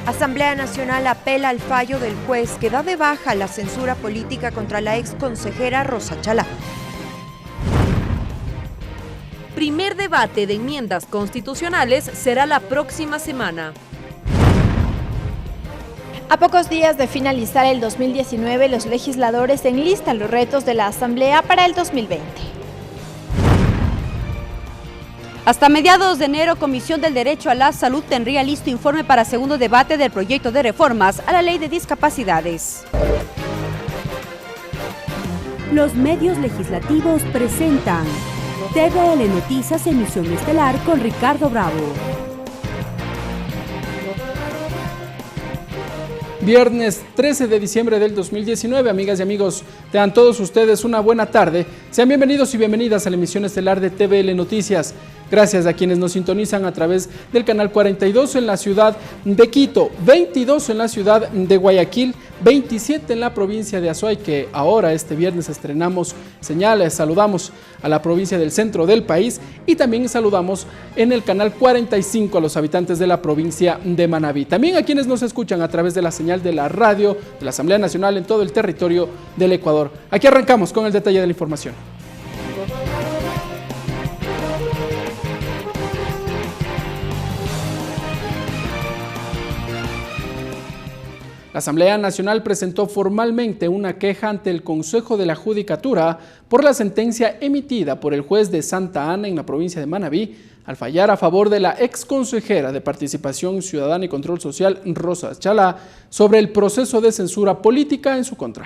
Asamblea Nacional apela al fallo del juez que da de baja la censura política contra la ex consejera Rosa Chalá. Primer debate de enmiendas constitucionales será la próxima semana. A pocos días de finalizar el 2019, los legisladores enlistan los retos de la Asamblea para el 2020. Hasta mediados de enero, Comisión del Derecho a la Salud tendría listo informe para segundo debate del proyecto de reformas a la Ley de Discapacidades. Los medios legislativos presentan TVL Noticias, emisión estelar con Ricardo Bravo. Viernes 13 de diciembre del 2019, amigas y amigos, tengan todos ustedes una buena tarde. Sean bienvenidos y bienvenidas a la emisión estelar de TVL Noticias. Gracias a quienes nos sintonizan a través del canal 42 en la ciudad de Quito, 22 en la ciudad de Guayaquil, 27 en la provincia de Azuay, que ahora este viernes estrenamos señales. Saludamos a la provincia del centro del país y también saludamos en el canal 45 a los habitantes de la provincia de Manabí. También a quienes nos escuchan a través de la señal de la radio de la Asamblea Nacional en todo el territorio del Ecuador. Aquí arrancamos con el detalle de la información. La Asamblea Nacional presentó formalmente una queja ante el Consejo de la Judicatura por la sentencia emitida por el juez de Santa Ana en la provincia de Manabí al fallar a favor de la ex consejera de Participación Ciudadana y Control Social, Rosa Chalá, sobre el proceso de censura política en su contra.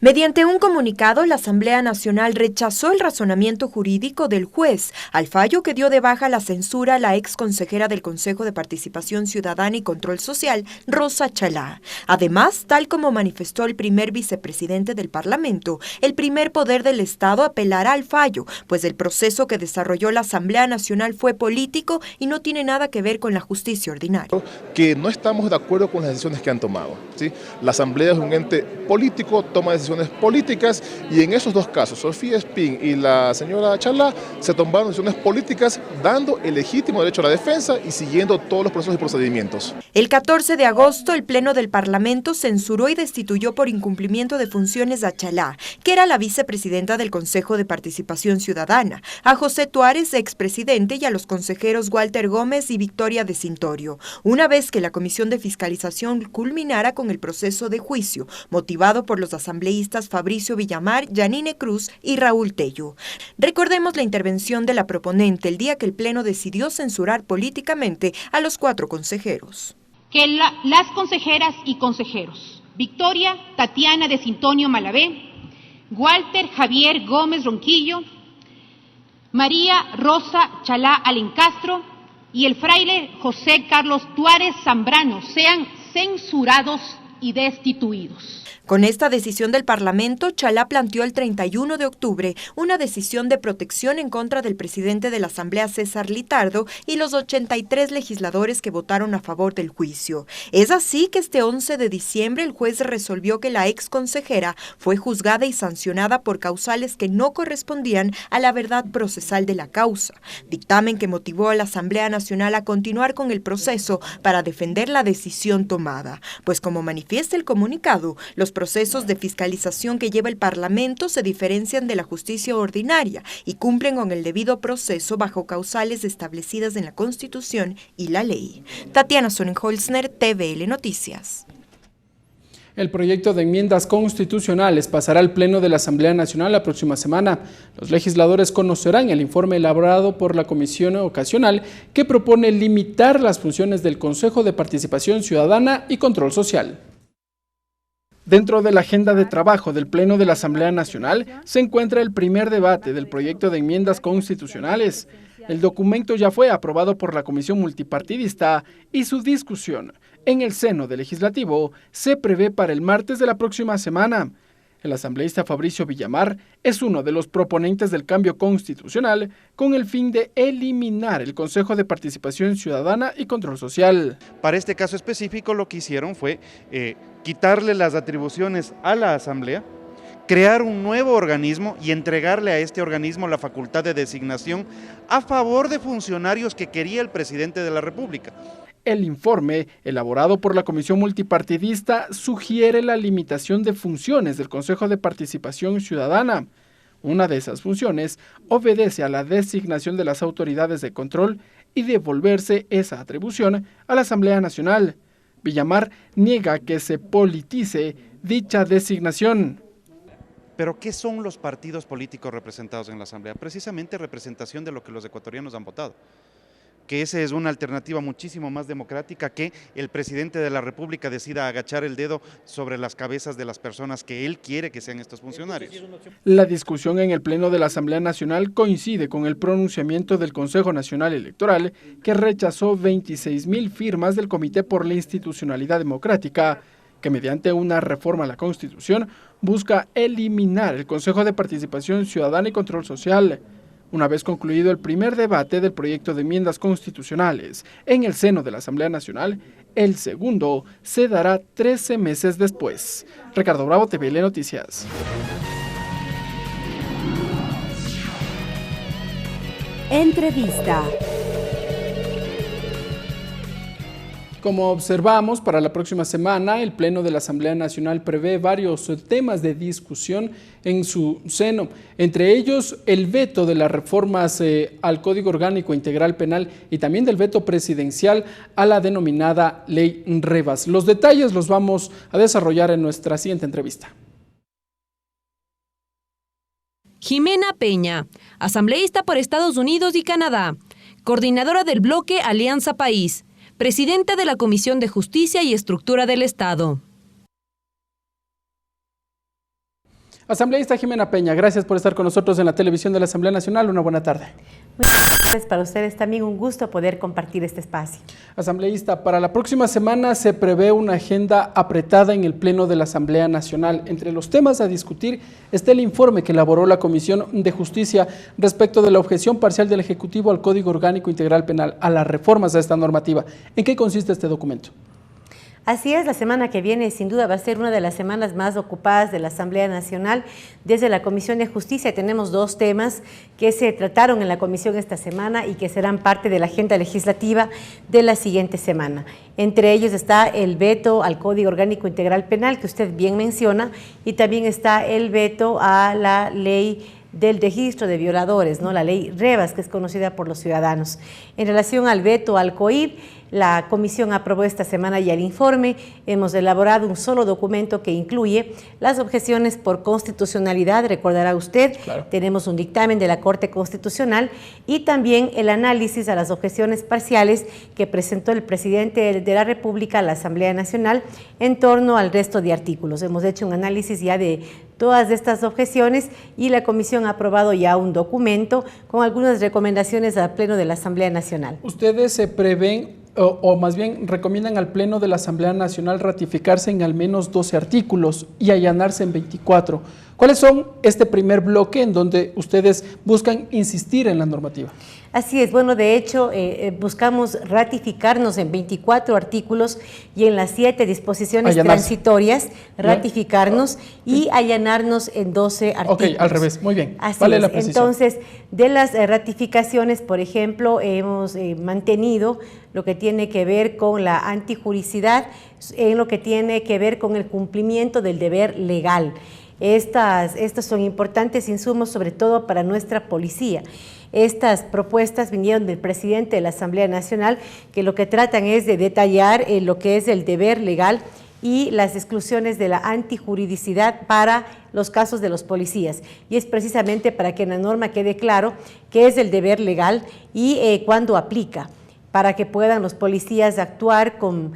Mediante un comunicado, la Asamblea Nacional rechazó el razonamiento jurídico del juez al fallo que dio de baja la censura a la ex consejera del Consejo de Participación Ciudadana y Control Social, Rosa Chalá. Además, tal como manifestó el primer vicepresidente del Parlamento, el primer poder del Estado apelará al fallo, pues el proceso que desarrolló la Asamblea Nacional fue político y no tiene nada que ver con la justicia ordinaria. Que no estamos de acuerdo con las decisiones que han tomado, ¿sí? La Asamblea es un ente político, toma decisiones políticas y en esos dos casos, Sofía Espín y la señora Chalá, se tomaron decisiones políticas dando el legítimo derecho a la defensa y siguiendo todos los procesos y procedimientos. El 14 de agosto, el Pleno del Parlamento censuró y destituyó por incumplimiento de funciones a Chalá, que era la vicepresidenta del Consejo de Participación Ciudadana, a José Tuárez, expresidente, y a los consejeros Walter Gómez y Victoria de Cintorio, una vez que la Comisión de Fiscalización culminara con el proceso de juicio, motivado por los asambleístas Fabricio Villamar, Yanine Cruz y Raúl Tello. Recordemos la intervención de la proponente el día que el Pleno decidió censurar políticamente a los 4 consejeros. Que las consejeras y consejeros Victoria Tatiana de Cintonio Malavé, Walter Javier Gómez Ronquillo, María Rosa Chalá Alencastro y el fraile José Carlos Tuárez Zambrano sean censurados y destituidos. Con esta decisión del Parlamento, Chalá planteó el 31 de octubre una decisión de protección en contra del presidente de la Asamblea, César Litardo, y los 83 legisladores que votaron a favor del juicio. Es así que este 11 de diciembre el juez resolvió que la ex consejera fue juzgada y sancionada por causales que no correspondían a la verdad procesal de la causa, dictamen que motivó a la Asamblea Nacional a continuar con el proceso para defender la decisión tomada, pues como manifiesta el comunicado, los procesos de fiscalización que lleva el Parlamento se diferencian de la justicia ordinaria y cumplen con el debido proceso bajo causales establecidas en la Constitución y la ley. Tatiana Sonnenholzner, TVL Noticias. El proyecto de enmiendas constitucionales pasará al Pleno de la Asamblea Nacional la próxima semana. Los legisladores conocerán el informe elaborado por la Comisión Ocasional que propone limitar las funciones del Consejo de Participación Ciudadana y Control Social. Dentro de la agenda de trabajo del Pleno de la Asamblea Nacional se encuentra el primer debate del proyecto de enmiendas constitucionales. El documento ya fue aprobado por la Comisión Multipartidista y su discusión en el seno del Legislativo se prevé para el martes de la próxima semana. El asambleísta Fabricio Villamar es uno de los proponentes del cambio constitucional con el fin de eliminar el Consejo de Participación Ciudadana y Control Social. Para este caso específico lo que hicieron fue quitarle las atribuciones a la Asamblea, crear un nuevo organismo y entregarle a este organismo la facultad de designación a favor de funcionarios que quería el presidente de la República. El informe, elaborado por la Comisión Multipartidista, sugiere la limitación de funciones del Consejo de Participación Ciudadana. Una de esas funciones obedece a la designación de las autoridades de control y devolverse esa atribución a la Asamblea Nacional. Villamar niega que se politice dicha designación. ¿Pero qué son los partidos políticos representados en la Asamblea? Precisamente representación de lo que los ecuatorianos han votado. Que esa es una alternativa muchísimo más democrática que el presidente de la República decida agachar el dedo sobre las cabezas de las personas que él quiere que sean estos funcionarios. La discusión en el Pleno de la Asamblea Nacional coincide con el pronunciamiento del Consejo Nacional Electoral, que rechazó 26.000 firmas del Comité por la Institucionalidad Democrática, que mediante una reforma a la Constitución busca eliminar el Consejo de Participación Ciudadana y Control Social. Una vez concluido el primer debate del proyecto de enmiendas constitucionales en el seno de la Asamblea Nacional, el segundo se dará 13 meses después. Ricardo Bravo, TVL Noticias. Entrevista. Como observamos, para la próxima semana, el Pleno de la Asamblea Nacional prevé varios temas de discusión en su seno. Entre ellos, el veto de las reformas al Código Orgánico Integral Penal y también del veto presidencial a la denominada Ley Revas. Los detalles los vamos a desarrollar en nuestra siguiente entrevista. Jimena Peña, asambleísta por Estados Unidos y Canadá, coordinadora del bloque Alianza País, presidenta de la Comisión de Justicia y Estructura del Estado. Asambleísta Jimena Peña, gracias por estar con nosotros en la televisión de la Asamblea Nacional. Una buena tarde. Muchas gracias, para ustedes también un gusto poder compartir este espacio. Asambleísta, para la próxima semana se prevé una agenda apretada en el Pleno de la Asamblea Nacional. Entre los temas a discutir está el informe que elaboró la Comisión de Justicia respecto de la objeción parcial del Ejecutivo al Código Orgánico Integral Penal, a las reformas a esta normativa. ¿En qué consiste este documento? Así es, la semana que viene sin duda va a ser una de las semanas más ocupadas de la Asamblea Nacional. Desde la Comisión de Justicia tenemos dos temas que se trataron en la comisión esta semana y que serán parte de la agenda legislativa de la siguiente semana. Entre ellos está el veto al Código Orgánico Integral Penal, que usted bien menciona, y también está el veto a la ley del registro de violadores, ¿no? La ley Revas, que es conocida por los ciudadanos. En relación al veto al COIR, la comisión aprobó esta semana ya el informe. Hemos elaborado un solo documento que incluye las objeciones por constitucionalidad, recordará usted, claro. Tenemos un dictamen de la Corte Constitucional y también el análisis a las objeciones parciales que presentó el presidente de la República a la Asamblea Nacional en torno al resto de artículos. Hemos hecho un análisis ya de todas estas objeciones y la comisión ha aprobado ya un documento con algunas recomendaciones al Pleno de la Asamblea Nacional. ¿Ustedes se prevén o más bien recomiendan al Pleno de la Asamblea Nacional ratificarse en al menos 12 artículos y allanarse en 24? ¿Cuáles son este primer bloque en donde ustedes buscan insistir en la normativa? Así es, bueno, de hecho buscamos ratificarnos en 24 artículos y en las 7 disposiciones transitorias, ratificarnos y allanarnos en 12 artículos. Ok, al revés, muy bien, así vale es. la precisión. Entonces, de las ratificaciones, por ejemplo, hemos mantenido lo que tiene que ver con la antijuricidad, en lo que tiene que ver con el cumplimiento del deber legal. Estos son importantes insumos, sobre todo para nuestra policía. Estas propuestas vinieron del presidente de la Asamblea Nacional, que lo que tratan es de detallar lo que es el deber legal y las exclusiones de la antijuridicidad para los casos de los policías. Y es precisamente para que en la norma quede claro qué es el deber legal y cuándo aplica, para que puedan los policías actuar con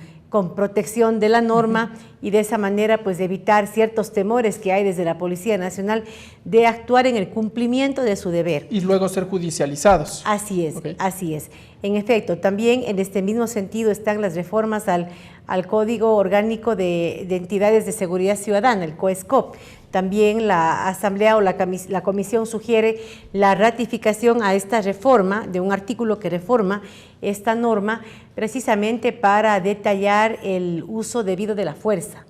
protección de la norma y de esa manera pues evitar ciertos temores que hay desde la Policía Nacional de actuar en el cumplimiento de su deber. Y luego ser judicializados. Así es, así es. En efecto, también en este mismo sentido están las reformas al Código Orgánico de Entidades de Seguridad Ciudadana, el COESCOP. También la Asamblea o la Comisión sugiere la ratificación a esta reforma, de un artículo que reforma esta norma, precisamente para detallar el uso debido de la fuerza.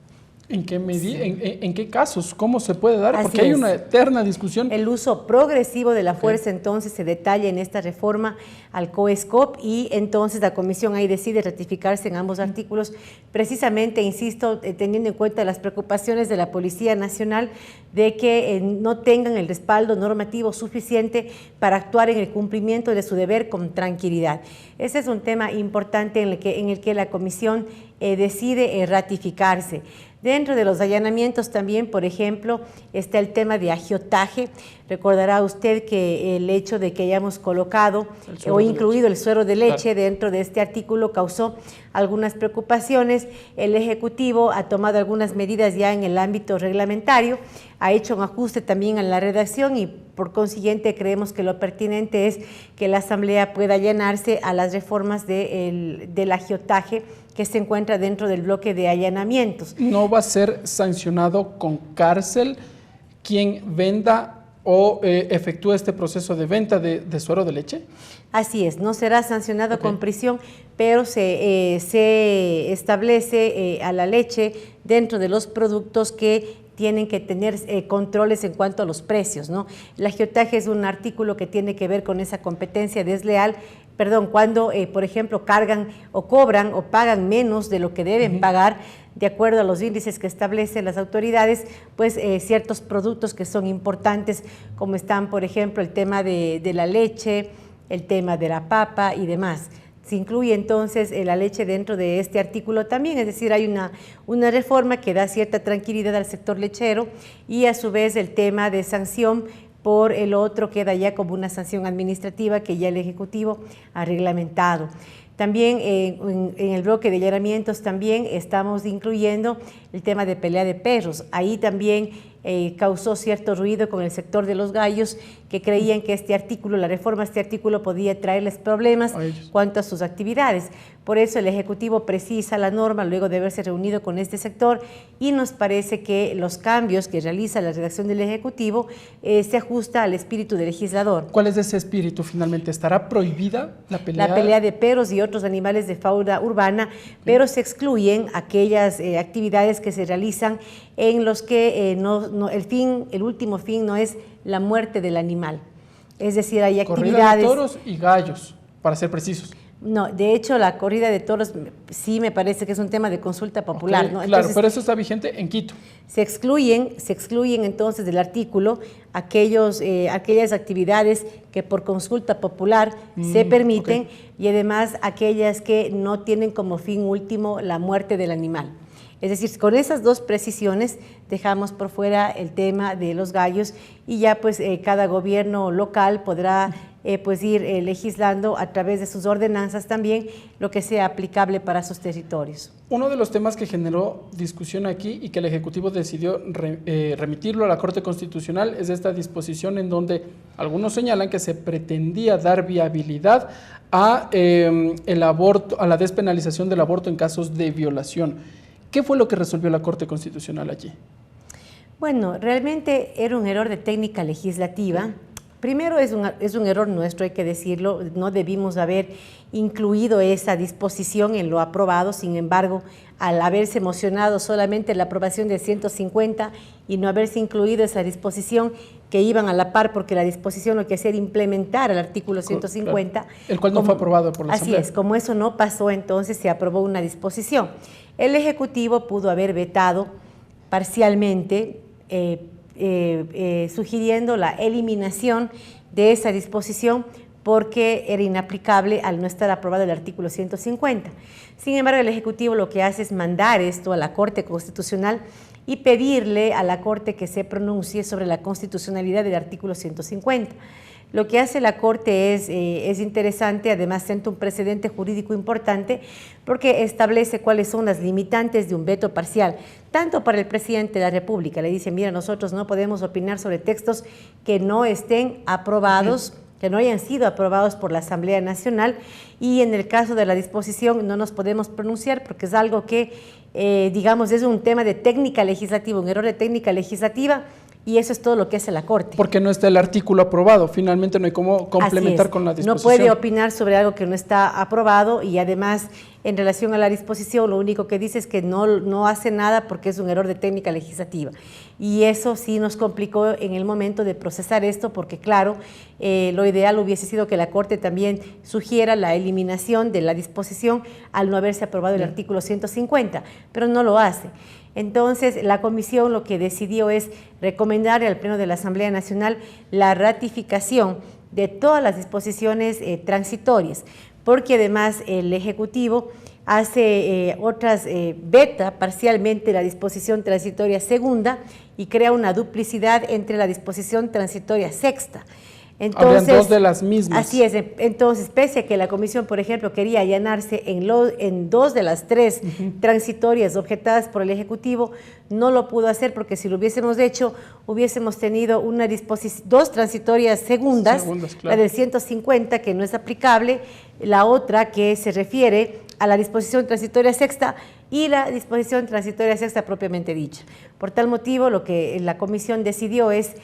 ¿En qué medida, en qué casos? ¿Cómo se puede dar? Porque Así hay es. una eterna discusión. El uso progresivo de la fuerza entonces se detalla en esta reforma al COESCOP y entonces la comisión ahí decide ratificarse en ambos artículos, precisamente, insisto, teniendo en cuenta las preocupaciones de la Policía Nacional de que no tengan el respaldo normativo suficiente para actuar en el cumplimiento de su deber con tranquilidad. Ese es un tema importante en el que la comisión decide ratificarse. Dentro de los allanamientos también, por ejemplo, está el tema de agiotaje. Recordará usted que el hecho de que hayamos colocado o incluido el suero de leche dentro de este artículo causó algunas preocupaciones. El Ejecutivo ha tomado algunas medidas ya en el ámbito reglamentario, ha hecho un ajuste también en la redacción y por consiguiente creemos que lo pertinente es que la Asamblea pueda allanarse a las reformas del agiotaje que se encuentra dentro del bloque de allanamientos. ¿No va a ser sancionado con cárcel quien venda o efectúe este proceso de venta de suero de leche? Así es, no será sancionado con prisión, pero se establece a la leche dentro de los productos que tienen que tener controles en cuanto a los precios, ¿no? El agiotaje es un artículo que tiene que ver con esa competencia desleal, cuando, por ejemplo, cargan o cobran o pagan menos de lo que deben pagar, de acuerdo a los índices que establecen las autoridades, pues ciertos productos que son importantes, como están, por ejemplo, el tema de la leche, el tema de la papa y demás. Se incluye entonces la leche dentro de este artículo también, es decir, hay una reforma que da cierta tranquilidad al sector lechero y a su vez el tema de sanción por el otro queda ya como una sanción administrativa que ya el Ejecutivo ha reglamentado. También en el bloque de allanamientos también estamos incluyendo el tema de pelea de perros. Ahí también causó cierto ruido con el sector de los gallos que creían que este artículo, la reforma a este artículo podía traerles problemas cuanto a sus actividades. Por eso el Ejecutivo precisa la norma luego de haberse reunido con este sector y nos parece que los cambios que realiza la redacción del Ejecutivo se ajusta al espíritu del legislador. ¿Cuál es ese espíritu finalmente? ¿Estará prohibida la pelea? La pelea de perros y otros animales de fauna urbana, pero se excluyen aquellas actividades que se realizan en los que el último fin no es la muerte del animal. Es decir, hay actividades... Corrida de toros y gallos, para ser precisos. No, de hecho la corrida de toros sí me parece que es un tema de consulta popular, ¿no? Claro, Entonces, pero eso está vigente en Quito. Se excluyen entonces del artículo aquellas actividades que por consulta popular se permiten y además aquellas que no tienen como fin último la muerte del animal. Es decir, con esas dos precisiones dejamos por fuera el tema de los gallos y ya pues cada gobierno local podrá pues ir legislando a través de sus ordenanzas también lo que sea aplicable para sus territorios. Uno de los temas que generó discusión aquí y que el Ejecutivo decidió remitirlo a la Corte Constitucional es esta disposición en donde algunos señalan que se pretendía dar viabilidad a el aborto, a la despenalización del aborto en casos de violación. ¿Qué fue lo que resolvió la Corte Constitucional allí? Bueno, realmente era un error de técnica legislativa. Primero es un error nuestro, hay que decirlo, no debimos haber incluido esa disposición en lo aprobado, sin embargo, al haberse mocionado solamente la aprobación de 150 y no haberse incluido esa disposición que iban a la par, porque la disposición lo que hacía era implementar el artículo 150. Claro, el cual no fue aprobado por la Asamblea. Así es, como eso no pasó, entonces se aprobó una disposición. El Ejecutivo pudo haber vetado parcialmente, sugiriendo la eliminación de esa disposición porque era inaplicable al no estar aprobado el artículo 150. Sin embargo, el Ejecutivo lo que hace es mandar esto a la Corte Constitucional y pedirle a la Corte que se pronuncie sobre la constitucionalidad del artículo 150. Lo que hace la Corte es interesante, además sienta un precedente jurídico importante porque establece cuáles son las limitantes de un veto parcial, tanto para el presidente de la República. Le dice, mira, nosotros no podemos opinar sobre textos que no estén aprobados, que no hayan sido aprobados por la Asamblea Nacional, y en el caso de la disposición no nos podemos pronunciar porque es algo que, digamos, es un tema de técnica legislativa, un error de técnica legislativa, y eso es todo lo que hace la Corte. Porque no está el artículo aprobado, finalmente no hay cómo complementar con la disposición. No puede opinar sobre algo que no está aprobado y además en relación a la disposición, lo único que dice es que no hace nada porque es un error de técnica legislativa. Y eso sí nos complicó en el momento de procesar esto, porque claro, lo ideal hubiese sido que la Corte también sugiera la eliminación de la disposición al no haberse aprobado el artículo 150, pero no lo hace. Entonces, la Comisión lo que decidió es recomendar al Pleno de la Asamblea Nacional la ratificación de todas las disposiciones transitorias, porque además el Ejecutivo hace veta parcialmente la disposición transitoria segunda y crea una duplicidad entre la disposición transitoria sexta. Entonces, habrían dos de las mismas. Así es. Entonces, pese a que la Comisión, por ejemplo, quería allanarse en dos de las tres transitorias objetadas por el Ejecutivo, no lo pudo hacer, porque si lo hubiésemos hecho, hubiésemos tenido dos transitorias segundas, claro. La del 150, que no es aplicable, la otra que se refiere a la disposición transitoria sexta y la disposición transitoria sexta propiamente dicha. Por tal motivo, lo que la Comisión decidió es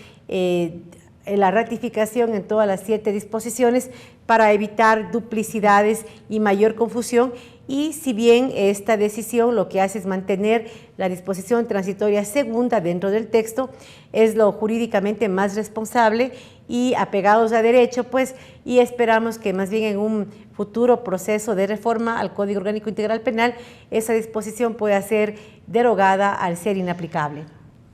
la ratificación en todas las 7 disposiciones para evitar duplicidades y mayor confusión, y si bien esta decisión lo que hace es mantener la disposición transitoria segunda dentro del texto, es lo jurídicamente más responsable y apegados a derecho, pues, y esperamos que más bien en un futuro proceso de reforma al Código Orgánico Integral Penal, esa disposición pueda ser derogada al ser inaplicable.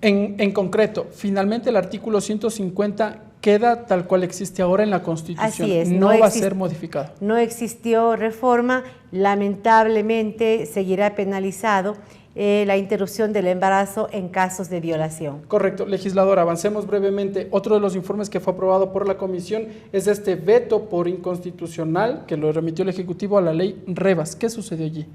En concreto, finalmente el artículo 150 queda tal cual existe ahora en la Constitución. Así es, no va a ser modificado. No existió reforma, lamentablemente seguirá penalizado la interrupción del embarazo en casos de violación. Correcto. Legisladora, avancemos brevemente. Otro de los informes que fue aprobado por la Comisión es este veto por inconstitucional que lo remitió el Ejecutivo a la ley Revas. ¿Qué sucedió allí?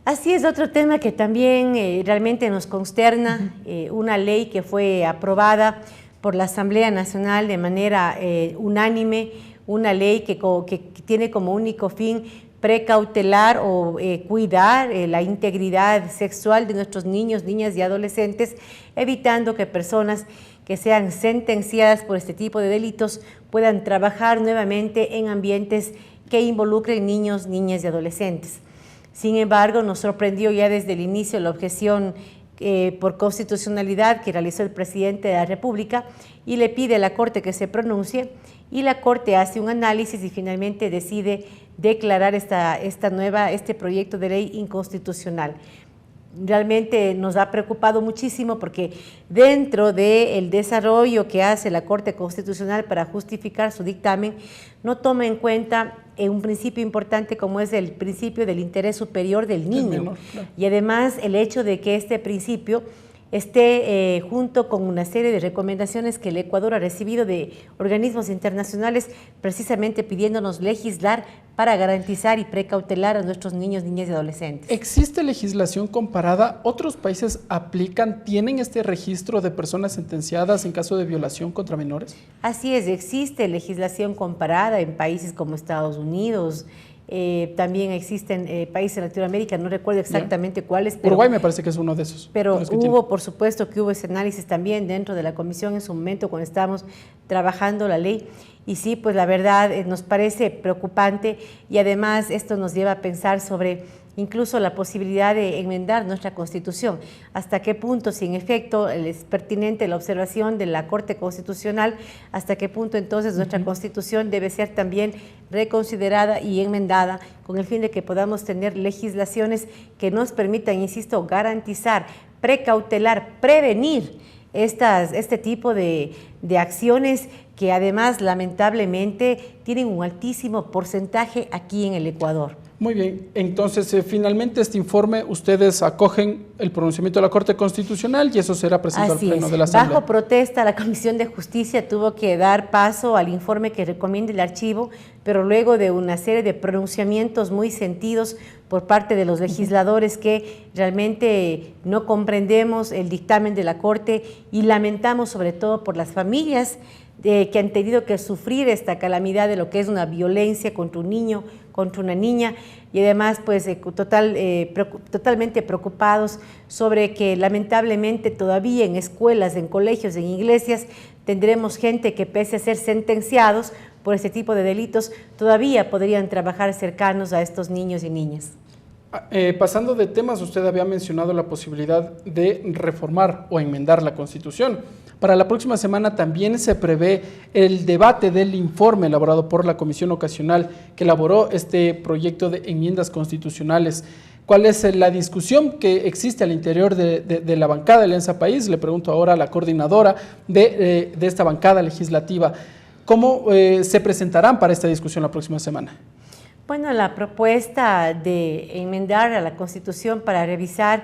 Así es, otro tema que también realmente nos consterna, una ley que fue aprobada por la Asamblea Nacional de manera unánime, una ley que tiene como único fin precautelar o cuidar la integridad sexual de nuestros niños, niñas y adolescentes, evitando que personas que sean sentenciadas por este tipo de delitos puedan trabajar nuevamente en ambientes que involucren niños, niñas y adolescentes. Sin embargo, nos sorprendió ya desde el inicio la objeción por constitucionalidad que realizó el presidente de la República y le pide a la Corte que se pronuncie, y la Corte hace un análisis y finalmente decide declarar este proyecto de ley inconstitucional. Realmente nos ha preocupado muchísimo porque dentro del desarrollo que hace la Corte Constitucional para justificar su dictamen, no toma en cuenta un principio importante como es el principio del interés superior del niño. Menor, claro. Y además el hecho de que este principio esté junto con una serie de recomendaciones que el Ecuador ha recibido de organismos internacionales, precisamente pidiéndonos legislar para garantizar y precautelar a nuestros niños, niñas y adolescentes. ¿Existe legislación comparada? ¿Otros países tienen este registro de personas sentenciadas en caso de violación contra menores? Así es, existe legislación comparada en países como Estados Unidos. También existen países en Latinoamérica, no recuerdo exactamente cuáles. Pero Uruguay me parece que es uno de esos. Pero por supuesto que hubo ese análisis también dentro de la Comisión en su momento cuando estábamos trabajando la ley. Y sí, pues la verdad nos parece preocupante, y además esto nos lleva a pensar sobre incluso la posibilidad de enmendar nuestra Constitución. Hasta qué punto, si en efecto es pertinente la observación de la Corte Constitucional, hasta qué punto entonces nuestra Constitución debe ser también reconsiderada y enmendada con el fin de que podamos tener legislaciones que nos permitan, insisto, garantizar, precautelar, prevenir este tipo de acciones que además lamentablemente tienen un altísimo porcentaje aquí en el Ecuador. Muy bien, entonces finalmente este informe ustedes acogen el pronunciamiento de la Corte Constitucional y eso será presentado al Pleno de la Asamblea. Bajo protesta, la Comisión de Justicia tuvo que dar paso al informe que recomienda el archivo, pero luego de una serie de pronunciamientos muy sentidos por parte de los legisladores que realmente no comprendemos el dictamen de la Corte y lamentamos sobre todo por las familias que han tenido que sufrir esta calamidad de lo que es una violencia contra un niño, contra una niña, y además pues totalmente preocupados sobre que lamentablemente todavía en escuelas, en colegios, en iglesias tendremos gente que pese a ser sentenciados por este tipo de delitos todavía podrían trabajar cercanos a estos niños y niñas. Pasando de temas, usted había mencionado la posibilidad de reformar o enmendar la Constitución. Para la próxima semana también se prevé el debate del informe elaborado por la Comisión Ocasional que elaboró este proyecto de enmiendas constitucionales. ¿Cuál es la discusión que existe al interior de la bancada de Alianza País? Le pregunto ahora a la coordinadora de esta bancada legislativa. ¿Cómo se presentarán para esta discusión la próxima semana? Bueno, la propuesta de enmendar a la Constitución para revisar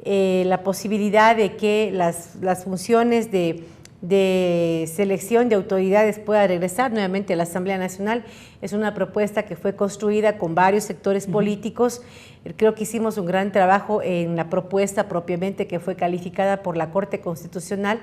la posibilidad de que las funciones de selección de autoridades puedan regresar nuevamente a la Asamblea Nacional es una propuesta que fue construida con varios sectores políticos. Creo que hicimos un gran trabajo en la propuesta propiamente que fue calificada por la Corte Constitucional,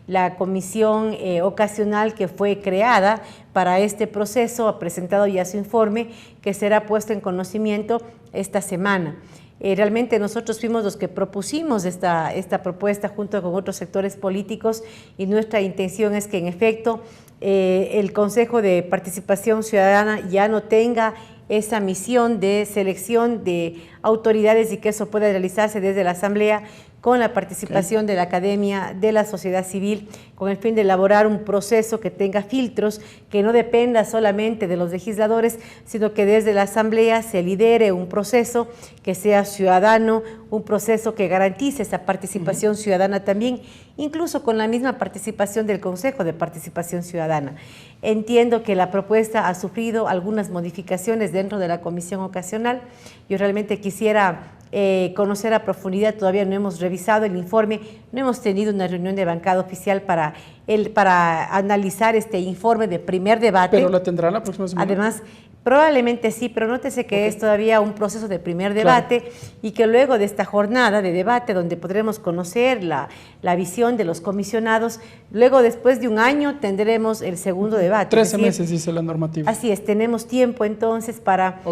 la comisión ocasional que fue creada para este proceso ha presentado ya su informe que será puesto en conocimiento esta semana. Realmente nosotros fuimos los que propusimos esta propuesta junto con otros sectores políticos y nuestra intención es que en efecto el Consejo de Participación Ciudadana ya no tenga esa misión de selección de autoridades y que eso pueda realizarse desde la Asamblea con la participación de la academia, de la sociedad civil, con el fin de elaborar un proceso que tenga filtros, que no dependa solamente de los legisladores, sino que desde la Asamblea se lidere un proceso que sea ciudadano, un proceso que garantice esa participación ciudadana también, incluso con la misma participación del Consejo de Participación Ciudadana. Entiendo que la propuesta ha sufrido algunas modificaciones dentro de la comisión ocasional. Yo realmente quisiera conocer a profundidad, todavía no hemos revisado el informe, no hemos tenido una reunión de bancada oficial para analizar este informe de primer debate. ¿Pero la tendrán la próxima semana? Además, probablemente sí, pero nótese que es todavía un proceso de primer debate y que luego de esta jornada de debate donde podremos conocer la visión de los comisionados, luego después de un año tendremos el segundo debate. 13 meses dice la normativa. Así es, tenemos tiempo entonces para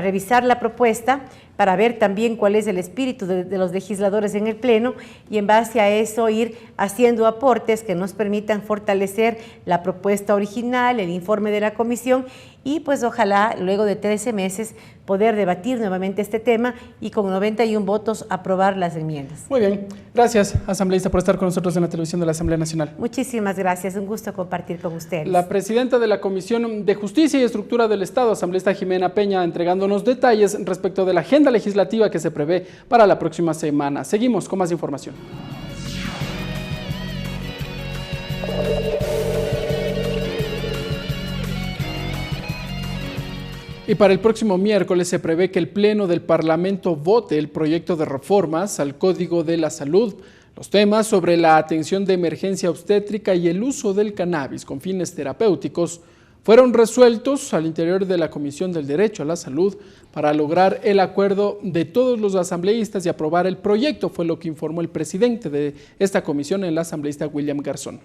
revisar la propuesta, para ver también cuál es el espíritu de los legisladores en el Pleno y en base a eso ir haciendo aportes que nos permitan fortalecer la propuesta original, el informe de la comisión y pues ojalá luego de 13 meses poder debatir nuevamente este tema y con 91 votos aprobar las enmiendas. Muy bien, gracias asambleísta por estar con nosotros en la televisión de la Asamblea Nacional. Muchísimas gracias, un gusto compartir con ustedes. La presidenta de la Comisión de Justicia y Estructura del Estado, asambleísta Jimena Peña, entregándonos detalles respecto de la agenda legislativa que se prevé para la próxima semana. Seguimos con más información. Y para el próximo miércoles se prevé que el Pleno del Parlamento vote el proyecto de reformas al Código de la Salud. Los temas sobre la atención de emergencia obstétrica y el uso del cannabis con fines terapéuticos fueron resueltos al interior de la Comisión del Derecho a la Salud para lograr el acuerdo de todos los asambleístas y aprobar el proyecto, fue lo que informó el presidente de esta comisión, el asambleísta William Garzón.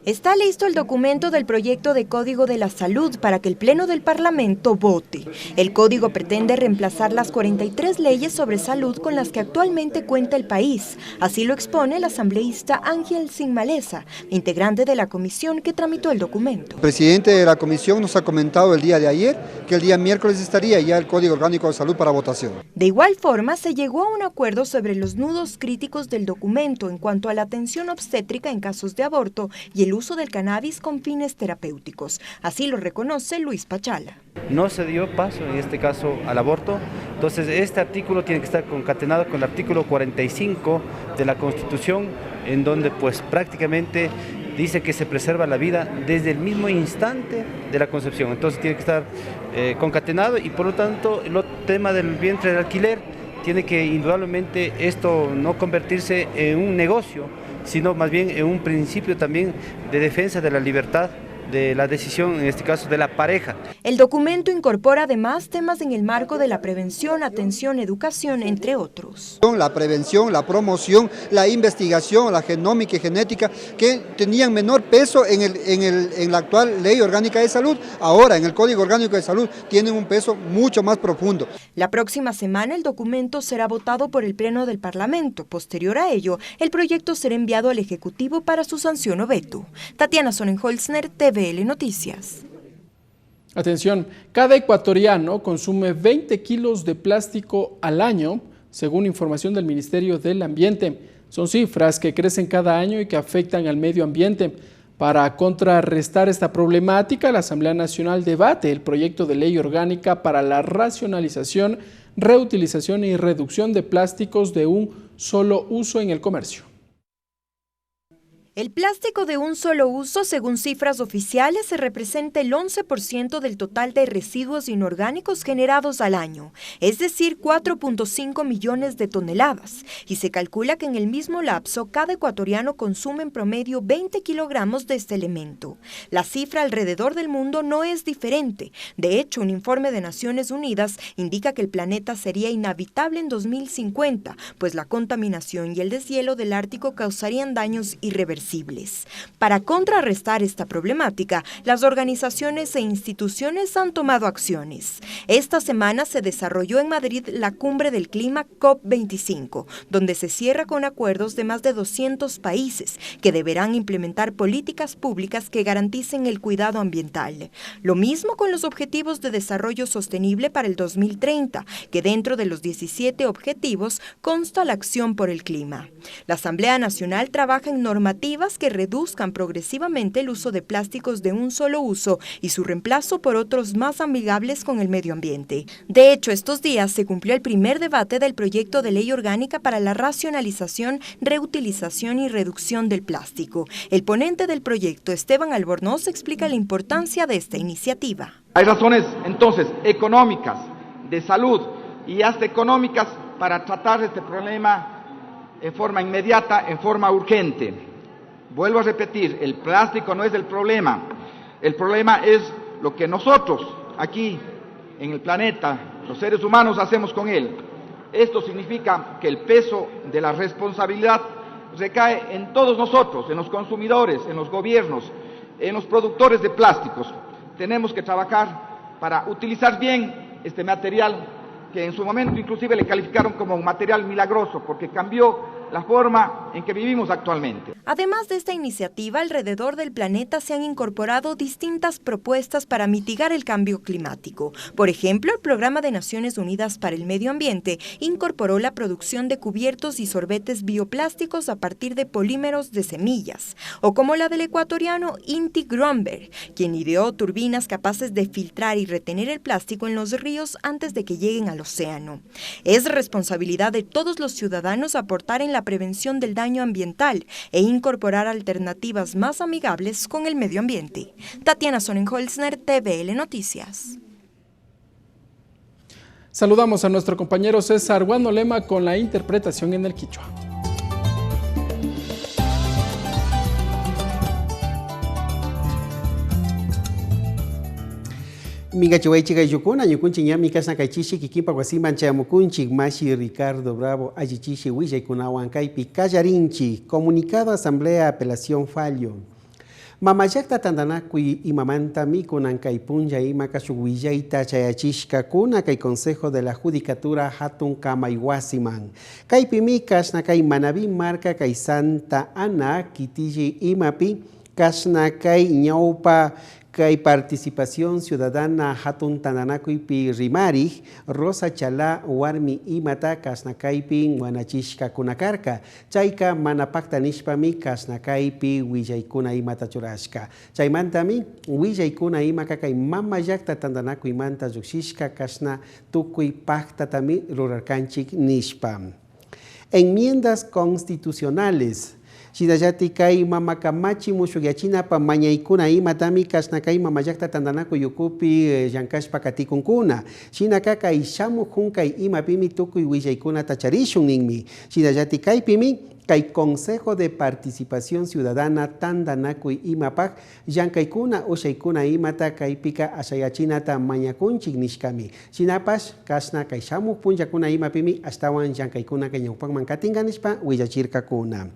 Está listo el documento del proyecto de Código de la Salud para que el Pleno del Parlamento vote. El código pretende reemplazar las 43 leyes sobre salud con las que actualmente cuenta el país. Así lo expone el asambleísta Ángel Sinmaleza, integrante de la comisión que tramitó el documento. El presidente de la comisión nos ha comentado el día de ayer que el día miércoles estaría ya el Código Orgánico de Salud para votación. De igual forma, se llegó a un acuerdo sobre los nudos críticos del documento en cuanto a la atención obstétrica en casos de aborto y el uso del cannabis con fines terapéuticos. Así lo reconoce Luis Pachala. No se dio paso en este caso al aborto, entonces este artículo tiene que estar concatenado con el artículo 45 de la Constitución, en donde pues prácticamente dice que se preserva la vida desde el mismo instante de la concepción, entonces tiene que estar concatenado y por lo tanto el tema del vientre de alquiler tiene que indudablemente esto no convertirse en un negocio, sino más bien en un principio también de defensa de la libertad, de la decisión, en este caso de la pareja. El documento incorpora además temas en el marco de la prevención, atención, educación, entre otros. La prevención, la promoción, la investigación, la genómica y genética, que tenían menor peso en la actual Ley Orgánica de Salud, ahora en el Código Orgánico de Salud tienen un peso mucho más profundo. La próxima semana el documento será votado por el Pleno del Parlamento. Posterior a ello, el proyecto será enviado al Ejecutivo para su sanción o veto. Tatiana Sonnenholzner, TVL Noticias. Atención, cada ecuatoriano consume 20 kilos de plástico al año, según información del Ministerio del Ambiente. Son cifras que crecen cada año y que afectan al medio ambiente. Para contrarrestar esta problemática, la Asamblea Nacional debate el proyecto de ley orgánica para la racionalización, reutilización y reducción de plásticos de un solo uso en el comercio. El plástico de un solo uso, según cifras oficiales, representa el 11% del total de residuos inorgánicos generados al año, es decir, 4.5 millones de toneladas, y se calcula que en el mismo lapso cada ecuatoriano consume en promedio 20 kilogramos de este elemento. La cifra alrededor del mundo no es diferente. De hecho, un informe de Naciones Unidas indica que el planeta sería inhabitable en 2050, pues la contaminación y el deshielo del Ártico causarían daños irreversibles. Para contrarrestar esta problemática, las organizaciones e instituciones han tomado acciones. Esta semana se desarrolló en Madrid la Cumbre del Clima COP25, donde se cierra con acuerdos de más de 200 países que deberán implementar políticas públicas que garanticen el cuidado ambiental. Lo mismo con los Objetivos de Desarrollo Sostenible para el 2030, que dentro de los 17 objetivos consta la acción por el clima. La Asamblea Nacional trabaja en normativas que reduzcan progresivamente el uso de plásticos de un solo uso y su reemplazo por otros más amigables con el medio ambiente. De hecho, estos días se cumplió el primer debate del proyecto de ley orgánica para la racionalización, reutilización y reducción del plástico. El ponente del proyecto, Esteban Albornoz, explica la importancia de esta iniciativa. Hay razones, entonces, económicas, de salud y hasta económicas para tratar este problema en forma inmediata, en forma urgente. Vuelvo a repetir, el plástico no es el problema es lo que nosotros aquí en el planeta, los seres humanos, hacemos con él. Esto significa que el peso de la responsabilidad recae en todos nosotros, en los consumidores, en los gobiernos, en los productores de plásticos. Tenemos que trabajar para utilizar bien este material que en su momento inclusive le calificaron como un material milagroso porque cambió la forma en que vivimos actualmente. Además de esta iniciativa, alrededor del planeta se han incorporado distintas propuestas para mitigar el cambio climático. Por ejemplo, el Programa de Naciones Unidas para el Medio Ambiente incorporó la producción de cubiertos y sorbetes bioplásticos a partir de polímeros de semillas, o como la del ecuatoriano Inti Gromberg, quien ideó turbinas capaces de filtrar y retener el plástico en los ríos antes de que lleguen al océano. Es responsabilidad de todos los ciudadanos aportar en la prevención del daño ambiental e incorporar alternativas más amigables con el medio ambiente. Tatiana Sonnenholzner, TVL Noticias. Saludamos a nuestro compañero César Guanolema con la interpretación en el quichua. Miga chihuaychiga yukuna yukunchi ñami kasna kaichishi kikipa guasiman chayamukunchi Mashi Ricardo Bravo ayichishi willa kunahuancaipi callarinchi comunicado Asamblea Apelación Fallo Mamayakta tandanakui imamanta mi kunankaipunja ima kashuguillaita chayachishka kuna kai Consejo de la Judicatura hatun kamaiwasiman kaipi mi kasna kai Manaví marca kai Santa Ana kitiji imapi kasna kai ñaupa Kai Participación Ciudadana Hatun Tandanakuypi Rimari, Rosa Chalá Warmi Imata Kasnakaypi Wanachishka Kunakarka, Chayka Manapakta Nishpami Kasnakaypi Willaykuna Imata Churashka. Chaymantami Willaykuna Imaka Kai Mamayakta Tandanakuymanta Yuxishka Kasna Tukuy Paktatami Rurarkanchik Nishpam. Enmiendas constitucionales. Shidayati kai mamakamachi mushuyachina pa mañaykuna imatami kasnakai mamayakta tandanaku yukupi llankashpa katikunkuna. Shinaka kai shamu junkai imapimi tukuy willaykuna tacharishun ninmi. Shidayati kai pimi kai Consejo de Participación Ciudadana tandanakuy imapak llankaykuna ushaykuna imata kai pika ashayachinata mañakunchik nishkami. Shinapash kasna kai shamu punjakuna imapimi ashtawan llankaykuna kai ñawpakman katinganishpa willachirkakuna.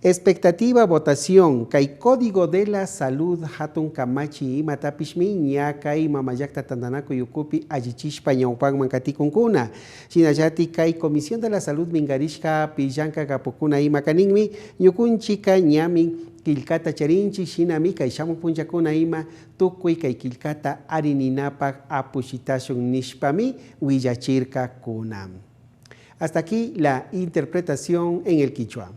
Expectativa votación kai Código de la Salud hatun kamachi imatapishmi ña kai mamayakta tandanaku yukupi allichishpa ñawpakman katikunkuna. Shinallati kai Comisión de la Salud mingarishka pillanka kapukuna imakaninmi ñukunchika ñami Kilkata charinchi shinami kay shamupunchakuna ima tukuy kay kilkata arininapak apushitashun nishpami willachirka kunam. Hasta aquí la interpretación en el quichua.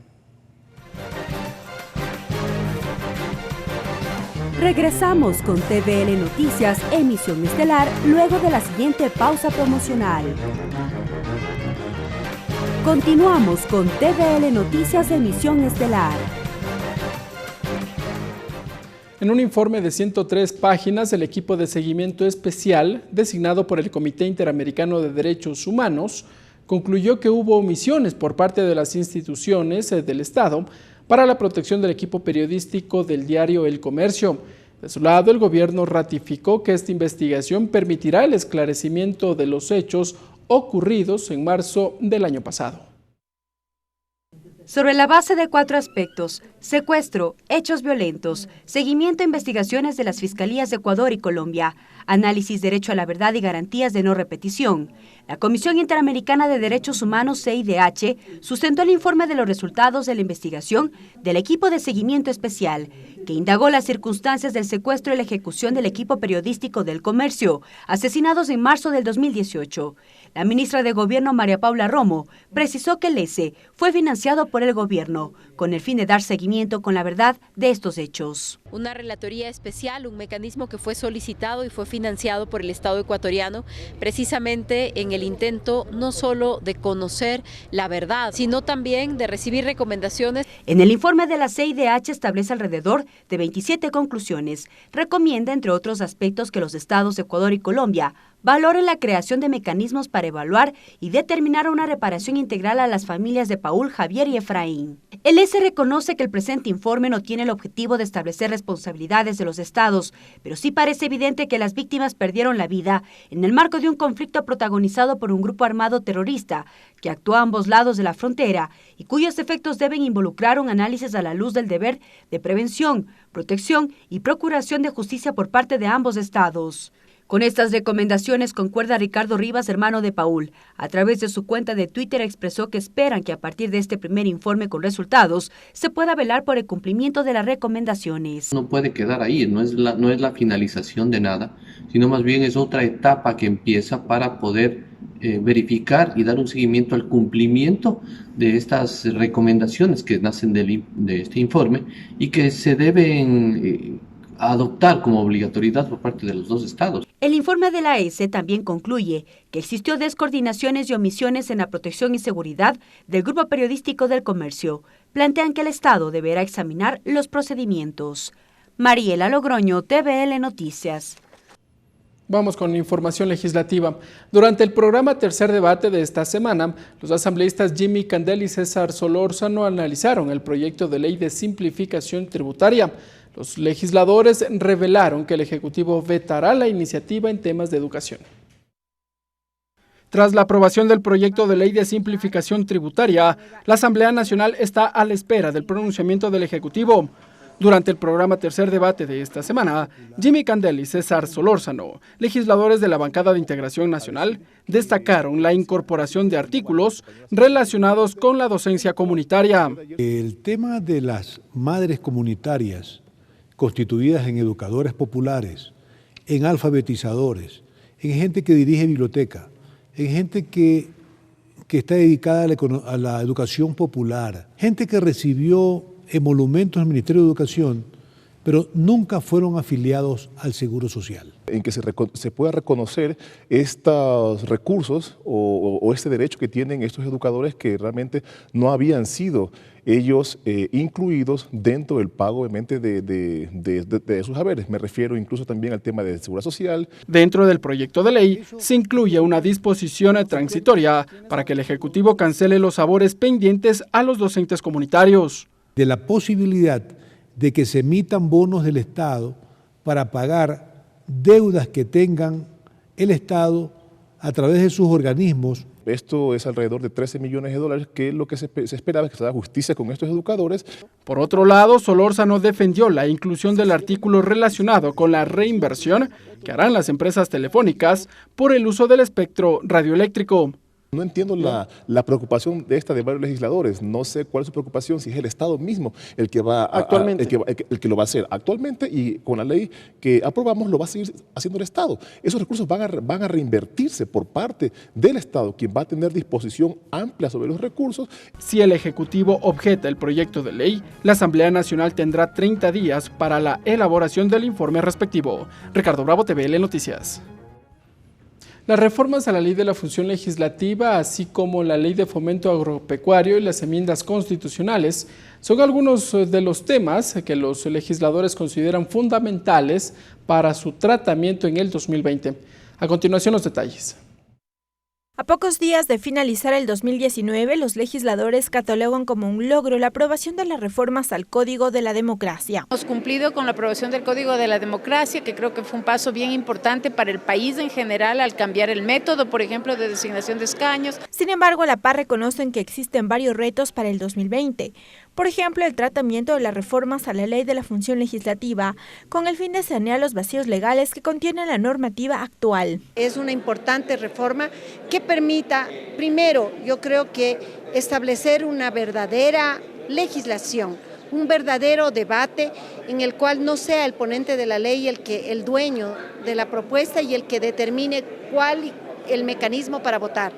Regresamos con TVL Noticias, emisión estelar, luego de la siguiente pausa promocional. Continuamos con TVL Noticias, emisión estelar. En un informe de 103 páginas, el equipo de seguimiento especial, designado por el Comité Interamericano de Derechos Humanos, concluyó que hubo omisiones por parte de las instituciones del Estado para la protección del equipo periodístico del diario El Comercio. De su lado, el gobierno ratificó que esta investigación permitirá el esclarecimiento de los hechos ocurridos en marzo del año pasado. Sobre la base de 4 aspectos: secuestro, hechos violentos, seguimiento e investigaciones de las Fiscalías de Ecuador y Colombia, análisis, derecho a la verdad y garantías de no repetición, la Comisión Interamericana de Derechos Humanos, CIDH, sustentó el informe de los resultados de la investigación del equipo de seguimiento especial, que indagó las circunstancias del secuestro y la ejecución del equipo periodístico del Comercio, asesinados en marzo del 2018. La ministra de Gobierno, María Paula Romo, precisó que el ESE fue financiado por el gobierno, con el fin de dar seguimiento con la verdad de estos hechos. Una relatoría especial, un mecanismo que fue solicitado y fue financiado por el Estado ecuatoriano, precisamente en el intento no solo de conocer la verdad, sino también de recibir recomendaciones. En el informe de la CIDH establece alrededor de 27 conclusiones. Recomienda, entre otros aspectos, que los estados de Ecuador y Colombia valoren la creación de mecanismos para evaluar y determinar una reparación integral a las familias de Paul, Javier y Efraín. El ESE reconoce que el presente informe no tiene el objetivo de establecer responsabilidades de los estados, pero sí parece evidente que las víctimas perdieron la vida en el marco de un conflicto protagonizado por un grupo armado terrorista que actuó a ambos lados de la frontera y cuyos efectos deben involucrar un análisis a la luz del deber de prevención, protección y procuración de justicia por parte de ambos estados. Con estas recomendaciones concuerda Ricardo Rivas, hermano de Paul. A través de su cuenta de Twitter expresó que esperan que a partir de este primer informe con resultados se pueda velar por el cumplimiento de las recomendaciones. No puede quedar ahí, no es la finalización de nada, sino más bien es otra etapa que empieza para poder verificar y dar un seguimiento al cumplimiento de estas recomendaciones que nacen de este informe y que se deben adoptar como obligatoriedad por parte de los dos estados. El informe de la ESE también concluye que existió descoordinaciones y omisiones en la protección y seguridad del grupo periodístico del Comercio. Plantean que el Estado deberá examinar los procedimientos. Mariela Logroño, TVL Noticias. Vamos con información legislativa. Durante el programa Tercer Debate de esta semana, los asambleístas Jimmy Candel y César Solórzano analizaron el proyecto de ley de simplificación tributaria. Los legisladores revelaron que el Ejecutivo vetará la iniciativa en temas de educación. Tras la aprobación del proyecto de ley de simplificación tributaria, la Asamblea Nacional está a la espera del pronunciamiento del Ejecutivo. Durante el programa Tercer Debate de esta semana, Jimmy Candel y César Solórzano, legisladores de la bancada de Integración Nacional, destacaron la incorporación de artículos relacionados con la docencia comunitaria. El tema de las madres comunitarias constituidas en educadores populares, en alfabetizadores, en gente que dirige biblioteca, en gente que está dedicada a la educación popular, gente que recibió emolumentos del Ministerio de Educación, pero nunca fueron afiliados al Seguro Social. En que se pueda reconocer estos recursos o este derecho que tienen estos educadores que realmente no habían sido ellos incluidos dentro del pago, obviamente, de sus haberes. Me refiero incluso también al tema de seguridad social. Dentro del proyecto de ley se incluye una disposición transitoria para que el Ejecutivo cancele los favores pendientes a los docentes comunitarios. De la posibilidad de que se emitan bonos del Estado para pagar deudas que tengan el Estado a través de sus organismos. Esto es alrededor de 13 millones de dólares, que es lo que se esperaba, que se haga justicia con estos educadores. Por otro lado, Solórzano defendió la inclusión del artículo relacionado con la reinversión que harán las empresas telefónicas por el uso del espectro radioeléctrico. No entiendo la preocupación de varios legisladores. No sé cuál es su preocupación, si es el Estado mismo el que va el que lo va a hacer actualmente, y con la ley que aprobamos lo va a seguir haciendo el Estado. Esos recursos van a reinvertirse por parte del Estado, quien va a tener disposición amplia sobre los recursos. Si el Ejecutivo objeta el proyecto de ley, la Asamblea Nacional tendrá 30 días para la elaboración del informe respectivo. Ricardo Bravo, TVL Noticias. Las reformas a la Ley de la Función Legislativa, así como la Ley de Fomento Agropecuario y las enmiendas constitucionales, son algunos de los temas que los legisladores consideran fundamentales para su tratamiento en el 2020. A continuación, los detalles. A pocos días de finalizar el 2019, los legisladores catalogan como un logro la aprobación de las reformas al Código de la Democracia. Hemos cumplido con la aprobación del Código de la Democracia, que creo que fue un paso bien importante para el país en general al cambiar el método, por ejemplo, de designación de escaños. Sin embargo, a la par reconocen que existen varios retos para el 2020. Por ejemplo, el tratamiento de las reformas a la Ley de la Función Legislativa, con el fin de sanear los vacíos legales que contiene la normativa actual. Es una importante reforma que permita, primero, yo creo que establecer una verdadera legislación, un verdadero debate en el cual no sea el ponente de la ley el dueño de la propuesta y el que determine cuál el mecanismo para votar.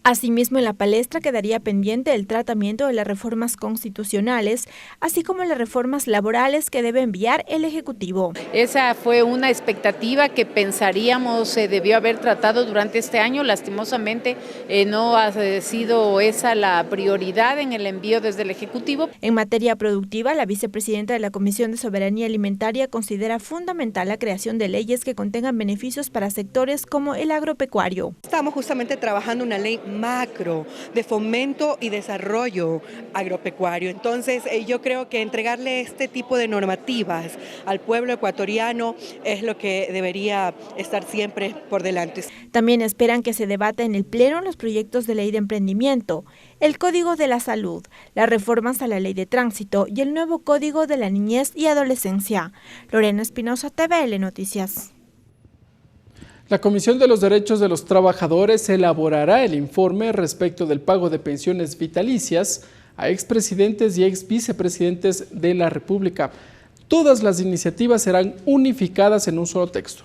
Asimismo, en la palestra quedaría pendiente el tratamiento de las reformas constitucionales, así como las reformas laborales que debe enviar el Ejecutivo. Esa fue una expectativa que pensaríamos se debió haber tratado durante este año. Lastimosamente no ha sido esa la prioridad en el envío desde el Ejecutivo. En materia productiva, la vicepresidenta de la Comisión de Soberanía Alimentaria considera fundamental la creación de leyes que contengan beneficios para sectores como el agropecuario. Estamos justamente trabajando una ley macro de fomento y desarrollo agropecuario. Entonces yo creo que entregarle este tipo de normativas al pueblo ecuatoriano es lo que debería estar siempre por delante. También esperan que se debata en el Pleno los proyectos de ley de emprendimiento, el Código de la Salud, las reformas a la Ley de Tránsito y el nuevo Código de la Niñez y Adolescencia. Lorena Espinosa, TVL Noticias. La Comisión de los Derechos de los Trabajadores elaborará el informe respecto del pago de pensiones vitalicias a expresidentes y exvicepresidentes de la República. Todas las iniciativas serán unificadas en un solo texto.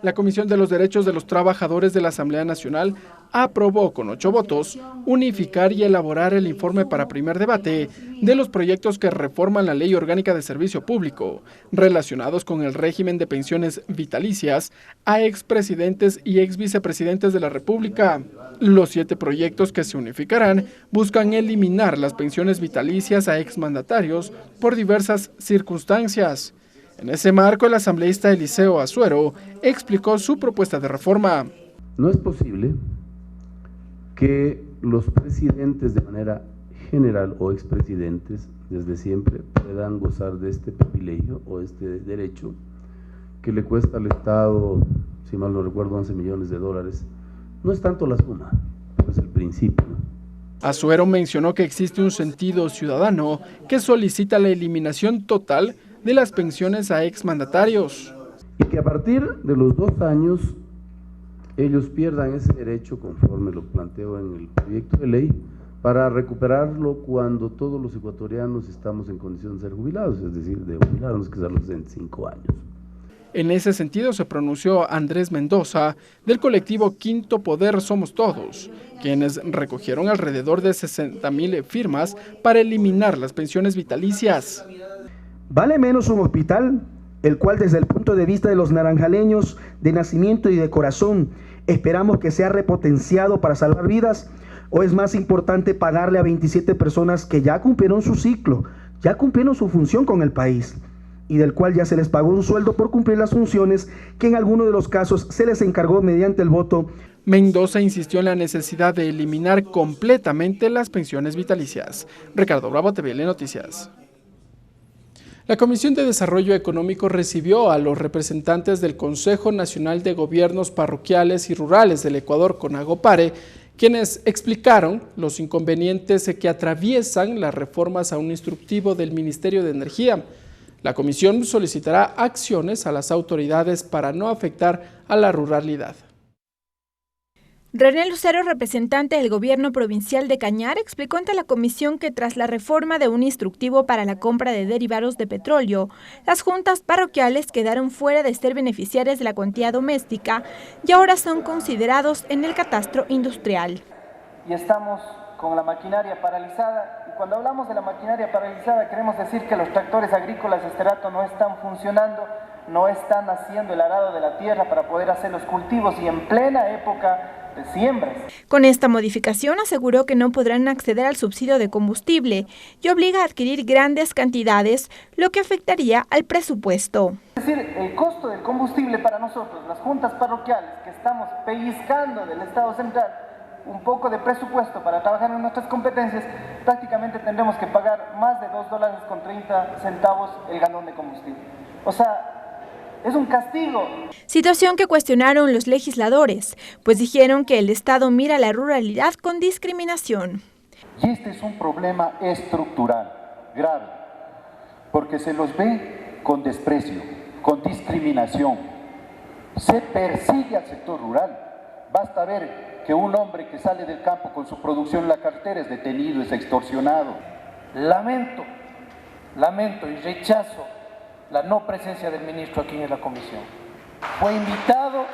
La Comisión de los Derechos de los Trabajadores de la Asamblea Nacional aprobó con 8 votos unificar y elaborar el informe para primer debate de los proyectos que reforman la Ley Orgánica de Servicio Público relacionados con el régimen de pensiones vitalicias a expresidentes y exvicepresidentes de la República. Los 7 proyectos que se unificarán buscan eliminar las pensiones vitalicias a exmandatarios por diversas circunstancias. En ese marco, el asambleísta Eliseo Azuero explicó su propuesta de reforma. No es posible que los presidentes de manera general o expresidentes desde siempre puedan gozar de este privilegio o este derecho que le cuesta al Estado, si mal no recuerdo, 11 millones de dólares. No es tanto la suma, pero es el principio. Azuero mencionó que existe un sentido ciudadano que solicita la eliminación total de las pensiones a exmandatarios. Y que a partir de los 2 años ellos pierdan ese derecho conforme lo planteo en el proyecto de ley para recuperarlo cuando todos los ecuatorianos estamos en condición de ser jubilados, es decir, de jubilarnos que es a los 65 años. En ese sentido se pronunció Andrés Mendoza del colectivo Quinto Poder Somos Todos, quienes recogieron alrededor de 60,000 firmas para eliminar las pensiones vitalicias. Vale menos un hospital, el cual desde el punto de vista de los naranjaleños de nacimiento y de corazón esperamos que sea repotenciado para salvar vidas, o es más importante pagarle a 27 personas que ya cumplieron su ciclo, ya cumplieron su función con el país y del cual ya se les pagó un sueldo por cumplir las funciones que en algunos de los casos se les encargó mediante el voto. Mendoza insistió en la necesidad de eliminar completamente las pensiones vitalicias. Ricardo Bravo, TVL Noticias. La Comisión de Desarrollo Económico recibió a los representantes del Consejo Nacional de Gobiernos Parroquiales y Rurales del Ecuador, CONAGOPARE, quienes explicaron los inconvenientes que atraviesan las reformas a un instructivo del Ministerio de Energía. La comisión solicitará acciones a las autoridades para no afectar a la ruralidad. René Lucero, representante del gobierno provincial de Cañar, explicó ante la comisión que tras la reforma de un instructivo para la compra de derivados de petróleo, las juntas parroquiales quedaron fuera de ser beneficiarias de la cuantía doméstica y ahora son considerados en el catastro industrial. Y estamos con la maquinaria paralizada, y cuando hablamos de la maquinaria paralizada queremos decir que los tractores agrícolas de este rato no están funcionando, no están haciendo el arado de la tierra para poder hacer los cultivos y en plena época de siembras. Con esta modificación aseguró que no podrán acceder al subsidio de combustible y obliga a adquirir grandes cantidades, lo que afectaría al presupuesto. Es decir, el costo del combustible para nosotros, las juntas parroquiales que estamos pellizcando del Estado central un poco de presupuesto para trabajar en nuestras competencias, prácticamente tendremos que pagar más de $2.30 el galón de combustible. O sea, es un castigo. Situación que cuestionaron los legisladores, pues dijeron que el Estado mira la ruralidad con discriminación. Y este es un problema estructural, grave, porque se los ve con desprecio, con discriminación. Se persigue al sector rural. Basta ver que un hombre que sale del campo con su producción en la cartera es detenido, es extorsionado. Lamento y rechazo la no presencia del ministro aquí en la comisión. Fue invitado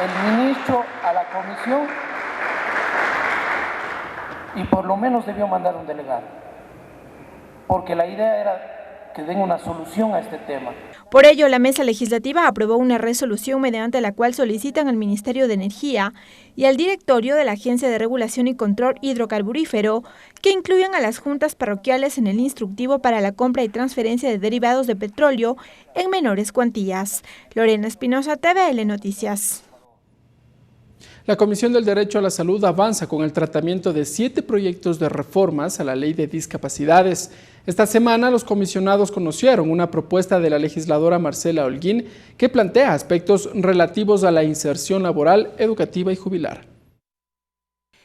el ministro a la comisión y por lo menos debió mandar un delegado, porque la idea era que den una solución a este tema. Por ello, la mesa legislativa aprobó una resolución mediante la cual solicitan al Ministerio de Energía y al directorio de la Agencia de Regulación y Control Hidrocarburífero que incluyan a las juntas parroquiales en el instructivo para la compra y transferencia de derivados de petróleo en menores cuantías. Lorena Espinosa, TVL Noticias. La Comisión del Derecho a la Salud avanza con el tratamiento de 7 proyectos de reformas a la Ley de Discapacidades. Esta semana los comisionados conocieron una propuesta de la legisladora Marcela Holguín que plantea aspectos relativos a la inserción laboral, educativa y jubilar.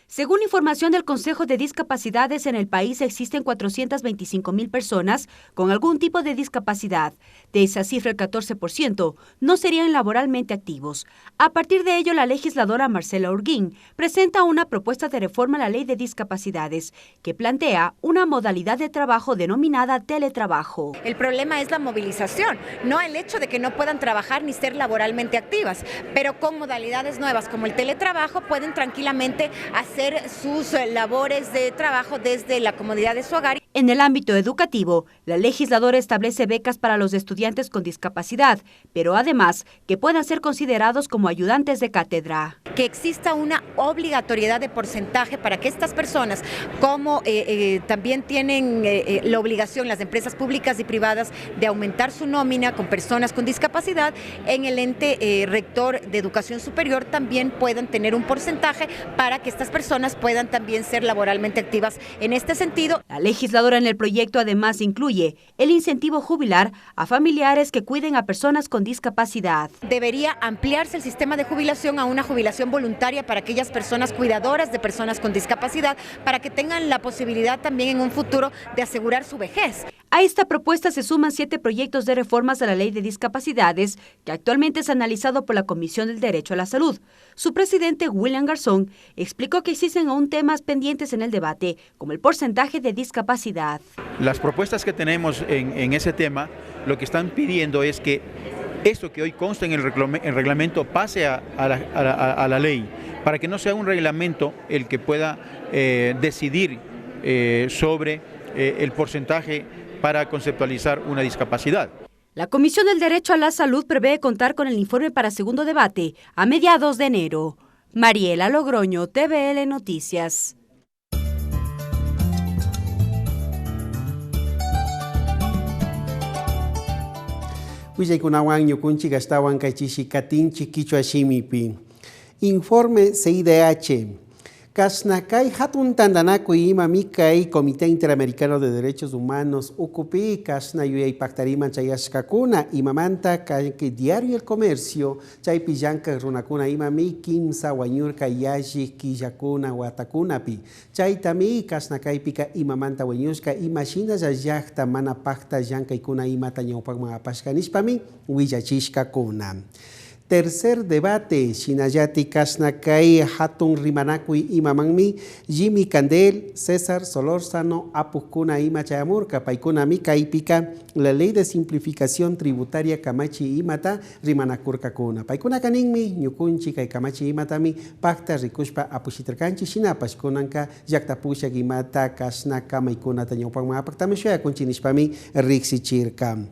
Según información del Consejo de Discapacidades, en el país existen 425,000 personas con algún tipo de discapacidad. De esa cifra, el 14% no serían laboralmente activos. A partir de ello, la legisladora Marcela Holguín presenta una propuesta de reforma a la Ley de Discapacidades que plantea una modalidad de trabajo denominada teletrabajo. El problema es la movilización, no el hecho de que no puedan trabajar ni ser laboralmente activas, pero con modalidades nuevas como el teletrabajo pueden tranquilamente hacer sus labores de trabajo desde la comodidad de su hogar. En el ámbito educativo, la legisladora establece becas para los estudiantes con discapacidad, pero además que puedan ser considerados como ayudantes de cátedra. Que exista una obligatoriedad de porcentaje para que estas personas, como también tienen la obligación las empresas públicas y privadas de aumentar su nómina con personas con discapacidad, en el ente rector de educación superior también puedan tener un porcentaje para que estas personas puedan también ser laboralmente activas. En este sentido, la legisladora en el proyecto además incluye el incentivo jubilar a familiares que cuiden a personas con discapacidad. Debería ampliarse el sistema de jubilación a una jubilación voluntaria para aquellas personas cuidadoras de personas con discapacidad, para que tengan la posibilidad también en un futuro de asegurar su vejez. A esta propuesta se suman 7 proyectos de reformas a la Ley de Discapacidades que actualmente es analizado por la Comisión del Derecho a la Salud. Su presidente, William Garzón, explicó que existen aún temas pendientes en el debate, como el porcentaje de discapacidad. Las propuestas que tenemos en ese tema, lo que están pidiendo es que esto que hoy consta en el reglamento pase a la ley, para que no sea un reglamento el que pueda decidir sobre el porcentaje para conceptualizar una discapacidad. La Comisión del Derecho a la Salud prevé contar con el informe para segundo debate a mediados de enero. Mariela Logroño, TVL Noticias. Informe CIDH. Kasnakai hatun tandanaku ima mikai Comité Interamericano de Derechos Humanos UCUPI kasna yuyay pactarima chayashkakuna imamanta que Diario El Comercio chay pillanka runakuna imami kimsa wañurka yashi killakuna watakunapi chay tami kasnakai pika imamanta wañushka imashina yayakta mana pacta llankay kuna imata ñawpakman apashkanishpami willachishkakuna. Tercer debate, Shinayati Kasnakai Hatun Rimanakui Imamangmi, Jimmy Candel, César Solórzano, Apucuna Ima Chayamurka, Paikuna Mikaipika, la ley de simplificación tributaria Kamachi Imata, Rimanakurka Kuna. Paikuna Kaningmi, Nyukunchi Kai Kamachi Imatami, Pacta Rikushpa Apushitranchi, Shinapas Kunanka, Yaktapusha Gimata, Kasnaka Maikuna Tañopama, Pactamishua Kunchinishpami, Rixi Chirkam.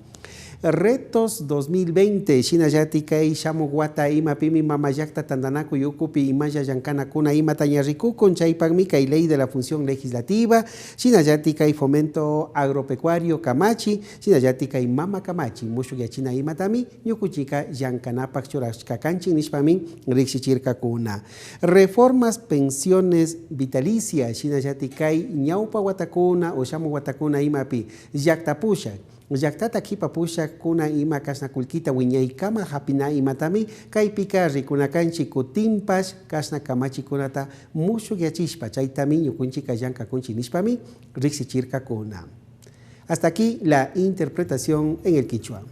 Retos 2020, Shinayatika y Shamuguata Ima Pimi Mamayakta Tandanaku Yukupi Imaya Yankana Kuna Ima Tañariku con Chaipagmica y ley de la función legislativa, Shinayatika y fomento agropecuario Kamachi, Shinayatika y Mama Kamachi, Mushugachina Ima Tami, Yukuchika Yankana Pachurashkakanchi Nishpami, Rixichirka Kuna. Reformas pensiones vitalicias, Shinayatika y Ñaupa Watakuna o Shamu Watakuna Imapi, Yaktapusha. Yaktata kipa pusha kuna ima kasna kulkita wiñay kama hapina imatami kaipika rikunakanchi kutimpas kasna kamachi kunata mushuk yachishpa chaytami ñukunchika llanka kunchi nishpami rixichirka kuna. Hasta aquí la interpretación en el quichua.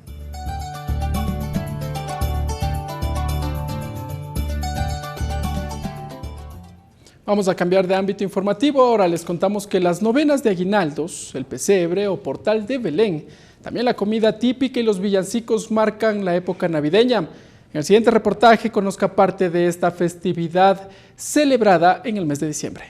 Vamos a cambiar de ámbito informativo. Ahora les contamos que las novenas de aguinaldos, el pesebre o portal de Belén, también la comida típica y los villancicos marcan la época navideña. En el siguiente reportaje conozca parte de esta festividad celebrada en el mes de diciembre.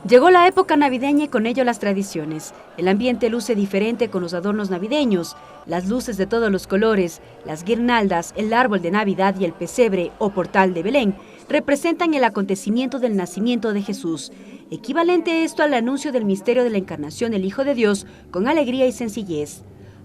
Llegó la época navideña y con ello las tradiciones. El ambiente luce diferente con los adornos navideños, las luces de todos los colores, las guirnaldas, el árbol de Navidad y el pesebre o portal de Belén representan el acontecimiento del nacimiento de Jesús, equivalente esto al anuncio del misterio de la encarnación del Hijo de Dios con alegría y sencillez.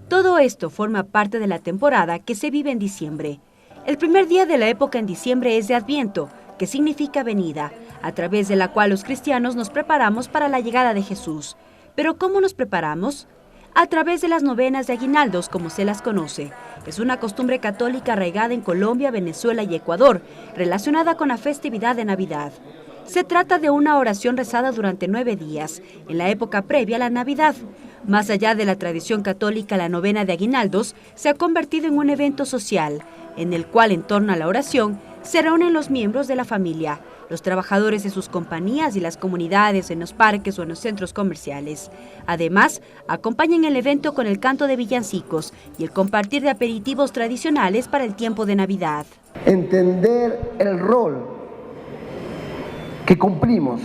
Todo esto forma parte de la temporada que se vive en diciembre. El primer día de la época en diciembre es de Adviento, que significa venida, a través de la cual los cristianos nos preparamos para la llegada de Jesús. ¿Pero cómo nos preparamos? A través de las novenas de aguinaldos, como se las conoce. Es una costumbre católica arraigada en Colombia, Venezuela y Ecuador, relacionada con la festividad de Navidad. Se trata de una oración rezada durante 9 días, en la época previa a la Navidad. Más allá de la tradición católica, la novena de aguinaldos se ha convertido en un evento social, en el cual en torno a la oración se reúnen los miembros de la familia, los trabajadores de sus compañías y las comunidades en los parques o en los centros comerciales. Además, acompañan el evento con el canto de villancicos y el compartir de aperitivos tradicionales para el tiempo de Navidad. Entender el rol que cumplimos,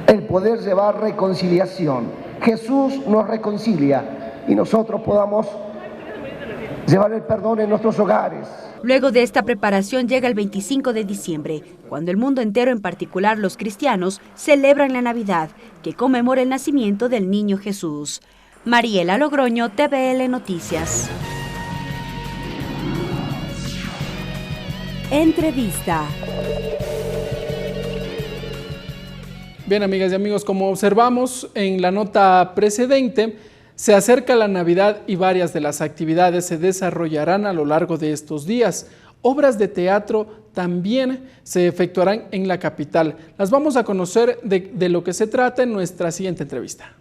el poder llevar reconciliación. Jesús nos reconcilia y nosotros podamos llevar el perdón en nuestros hogares. Luego de esta preparación llega el 25 de diciembre, cuando el mundo entero, en particular los cristianos, celebran la Navidad, que conmemora el nacimiento del niño Jesús. Mariela Logroño, TVL Noticias. Entrevista. Bien, amigas y amigos, como observamos en la nota precedente, se acerca la Navidad y varias de las actividades se desarrollarán a lo largo de estos días. Obras de teatro también se efectuarán en la capital. Las vamos a conocer de lo que se trata en nuestra siguiente entrevista.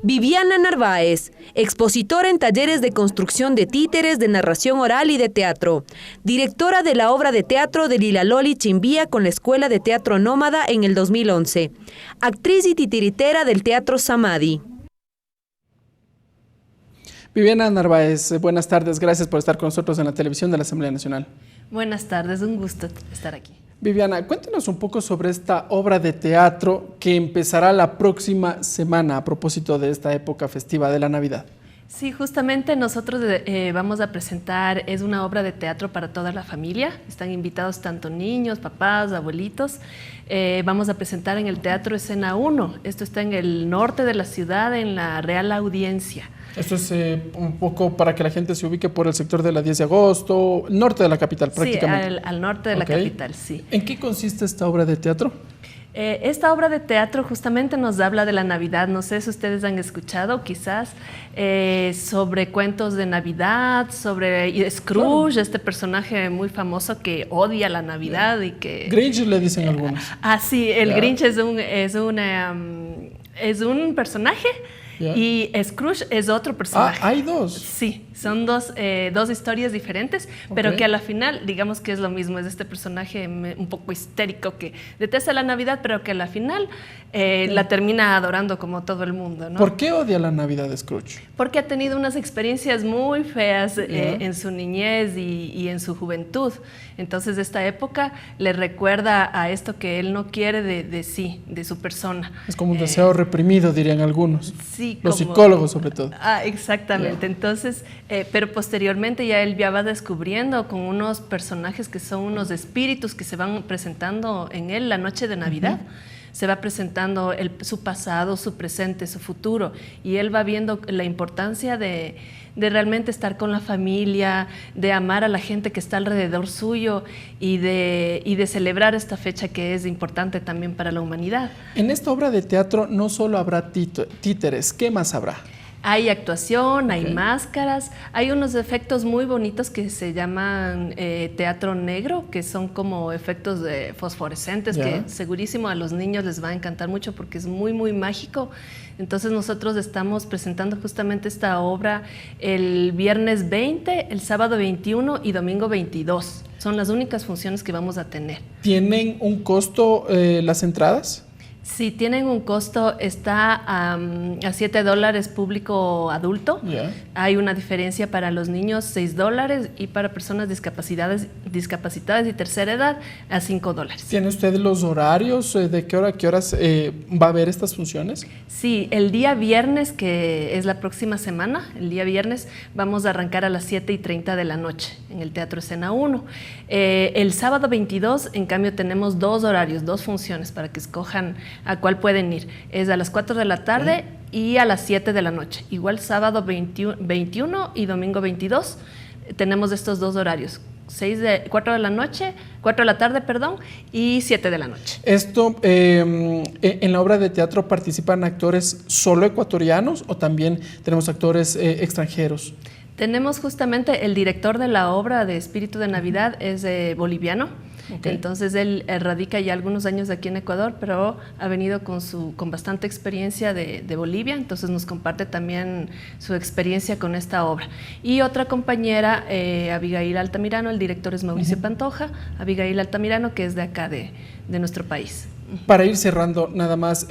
Viviana Narváez, expositora en talleres de construcción de títeres, de narración oral y de teatro, directora de la obra de teatro de Lila Loli Chimbía con la Escuela de Teatro Nómada en el 2011, actriz y titiritera del Teatro Samadhi. Viviana Narváez, buenas tardes, gracias por estar con nosotros en la televisión de la Asamblea Nacional. Buenas tardes, un gusto estar aquí. Viviana, cuéntanos un poco sobre esta obra de teatro que empezará la próxima semana a propósito de esta época festiva de la Navidad. Sí, justamente nosotros vamos a presentar, es una obra de teatro para toda la familia. Están invitados tanto niños, papás, abuelitos. Vamos a presentar en el Teatro Escena 1. Esto está en el norte de la ciudad, en la Real Audiencia. Esto es un poco para que la gente se ubique por el sector de la 10 de agosto, norte de la capital prácticamente. Sí, al norte de la capital, sí. ¿En qué consiste esta obra de teatro? Esta obra de teatro justamente nos habla de la Navidad. No sé si ustedes han escuchado quizás sobre cuentos de Navidad, sobre Scrooge, este personaje muy famoso que odia la Navidad y que... Grinch le dicen algunos. Sí, el Grinch es un personaje Yeah. Y Scrooge es otro personaje. ¿Hay dos? Sí, son dos historias diferentes, pero que a la final, digamos que es lo mismo. Es este personaje un poco histérico que detesta la Navidad, pero que a la final la termina adorando como todo el mundo, ¿no? ¿Por qué odia la Navidad de Scrooge? Porque ha tenido unas experiencias muy feas en su niñez y en su juventud. Entonces esta época le recuerda a esto que él no quiere de sí, de su persona. Es como un deseo reprimido, dirían algunos. Sí, los psicólogos sobre todo. Exactamente. Entonces, pero posteriormente ya él ya va descubriendo con unos personajes que son unos espíritus que se van presentando en él la noche de Navidad. Se va presentando su pasado, su presente, su futuro, y él va viendo la importancia de realmente estar con la familia, de amar a la gente que está alrededor suyo y de celebrar esta fecha que es importante también para la humanidad. En esta obra de teatro no solo habrá títeres, ¿qué más habrá? Hay actuación, hay máscaras, hay unos efectos muy bonitos que se llaman teatro negro, que son como efectos fosforescentes, que segurísimo a los niños les va a encantar mucho porque es muy, muy mágico. Entonces nosotros estamos presentando justamente esta obra el viernes 20, el sábado 21 y domingo 22. Son las únicas funciones que vamos a tener. ¿Tienen un costo las entradas? Sí, tienen un costo, está a $7 público adulto. Hay una diferencia para los niños, $6, y para personas discapacitadas y tercera edad, a $5. ¿Tiene usted los horarios? ¿De qué hora a qué horas va a haber estas funciones? Sí, el día viernes, que es la próxima semana, el día viernes vamos a arrancar a las 7:30 de la noche en el Teatro Escena 1. El sábado 22, en cambio, tenemos 2 horarios, 2 funciones para que escojan a cuál pueden ir. Es a las 4 de la tarde y a las 7 de la noche. Igual sábado 21 y domingo 22 tenemos estos 2 horarios. 4 de la tarde, y 7 de la noche. Esto, en la obra de teatro participan actores solo ecuatorianos o también tenemos actores extranjeros. Tenemos justamente el director de la obra de Espíritu de Navidad es boliviano. Entonces él radica ya algunos años aquí en Ecuador, pero ha venido con bastante experiencia de Bolivia, entonces nos comparte también su experiencia con esta obra. Y otra compañera, Abigail Altamirano, el director es Mauricio Pantoja, Abigail Altamirano, que es de acá de nuestro país. Para ir cerrando nada más,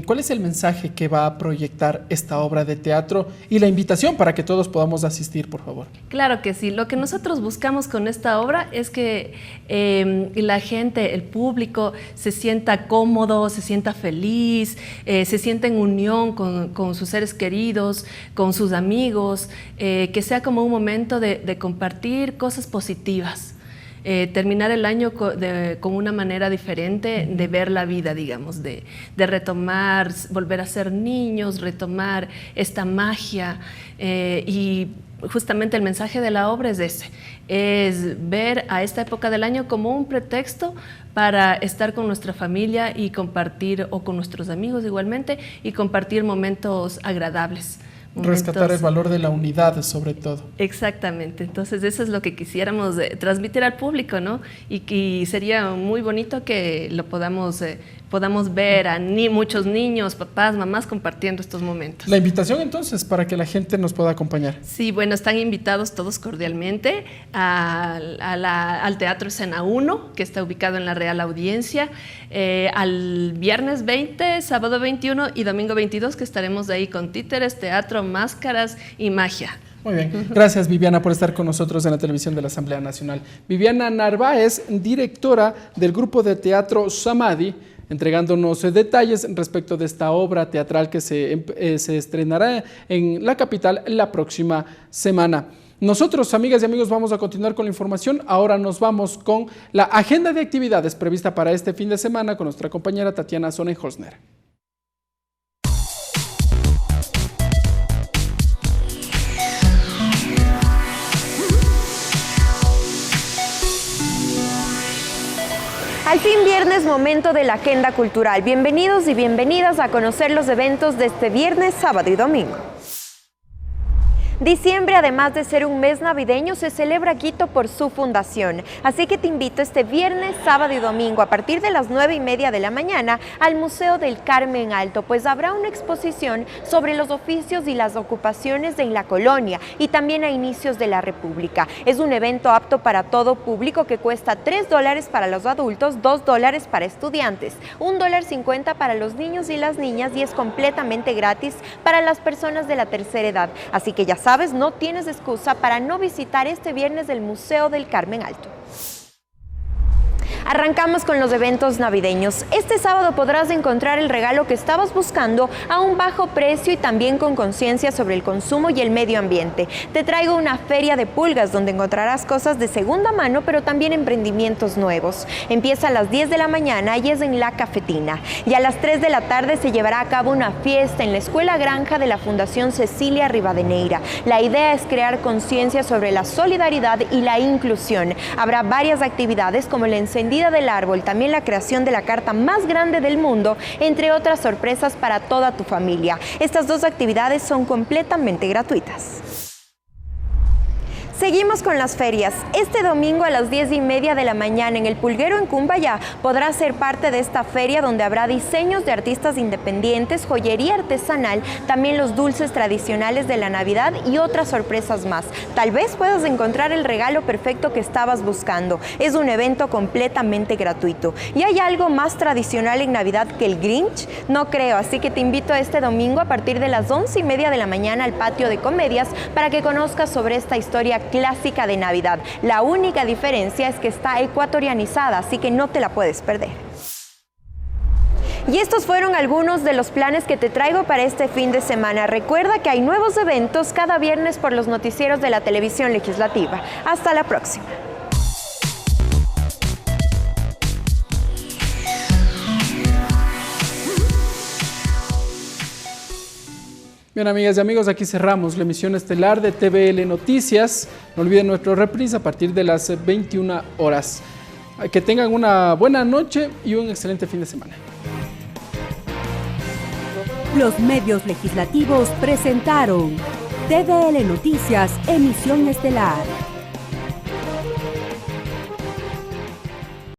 ¿cuál es el mensaje que va a proyectar esta obra de teatro y la invitación para que todos podamos asistir, por favor? Claro que sí. Lo que nosotros buscamos con esta obra es que la gente, el público, se sienta cómodo, se sienta feliz, se sienta en unión con sus seres queridos, con sus amigos, que sea como un momento de compartir cosas positivas. Terminar el año con una manera diferente de ver la vida, digamos, de retomar, volver a ser niños, retomar esta magia, y justamente el mensaje de la obra es ese, es ver a esta época del año como un pretexto para estar con nuestra familia y compartir, o con nuestros amigos igualmente, y compartir momentos agradables. Rescatar el valor de la unidad, sobre todo. Exactamente. Entonces eso es lo que quisiéramos transmitir al público, ¿no? Y sería muy bonito que lo podamos ver a muchos niños, papás, mamás compartiendo estos momentos. La invitación entonces para que la gente nos pueda acompañar. Sí, bueno, están invitados todos cordialmente al Teatro Escena 1, que está ubicado en la Real Audiencia, al viernes 20, sábado 21 y domingo 22, que estaremos ahí con títeres, teatro, máscaras y magia. Muy bien, gracias Viviana por estar con nosotros en la televisión de la Asamblea Nacional. Viviana Narváez, directora del grupo de teatro Samadhi, entregándonos detalles respecto de esta obra teatral que se estrenará en la capital la próxima semana. Nosotros, amigas y amigos, vamos a continuar con la información. Ahora nos vamos con la agenda de actividades prevista para este fin de semana con nuestra compañera Tatiana Sonnenholzner. Al fin viernes, momento de la agenda cultural. Bienvenidos y bienvenidas a conocer los eventos de este viernes, sábado y domingo. Diciembre, además de ser un mes navideño, se celebra Quito por su fundación. Así que te invito este viernes, sábado y domingo a partir de las 9:30 de la mañana al Museo del Carmen Alto, pues habrá una exposición sobre los oficios y las ocupaciones en la colonia y también a inicios de la República. Es un evento apto para todo público que cuesta $3 para los adultos, $2 para estudiantes, $1.50 para los niños y las niñas y es completamente gratis para las personas de la tercera edad. Así que ya sabes, no tienes excusa para no visitar este viernes el Museo del Carmen Alto. Arrancamos con los eventos navideños. Este sábado podrás encontrar el regalo que estabas buscando a un bajo precio y también con conciencia sobre el consumo y el medio ambiente. Te traigo una feria de pulgas donde encontrarás cosas de segunda mano, pero también emprendimientos nuevos. Empieza a las 10 de la mañana y es en La Cafetina. Y a las 3 de la tarde se llevará a cabo una fiesta en la Escuela Granja de la Fundación Cecilia Rivadeneira. La idea es crear conciencia sobre la solidaridad y la inclusión. Habrá varias actividades como el encendido del árbol, también la creación de la carta más grande del mundo, entre otras sorpresas para toda tu familia. Estas dos actividades son completamente gratuitas. Seguimos con las ferias. Este domingo a las 10:30 de la mañana en el Pulguero en Cumbayá podrás ser parte de esta feria donde habrá diseños de artistas independientes, joyería artesanal, también los dulces tradicionales de la Navidad y otras sorpresas más. Tal vez puedas encontrar el regalo perfecto que estabas buscando. Es un evento completamente gratuito. ¿Y hay algo más tradicional en Navidad que el Grinch? No creo, así que te invito a este domingo a partir de las 11:30 de la mañana al patio de comedias para que conozcas sobre esta historia clásica de Navidad. La única diferencia es que está ecuatorianizada, así que no te la puedes perder. Y estos fueron algunos de los planes que te traigo para este fin de semana. Recuerda que hay nuevos eventos cada viernes por los noticieros de la televisión legislativa. Hasta la próxima. Bien, amigas y amigos, aquí cerramos la emisión estelar de TVL Noticias. No olviden nuestro reprise a partir de las 21 horas. Que tengan una buena noche y un excelente fin de semana. Los medios legislativos presentaron TVL Noticias, emisión estelar.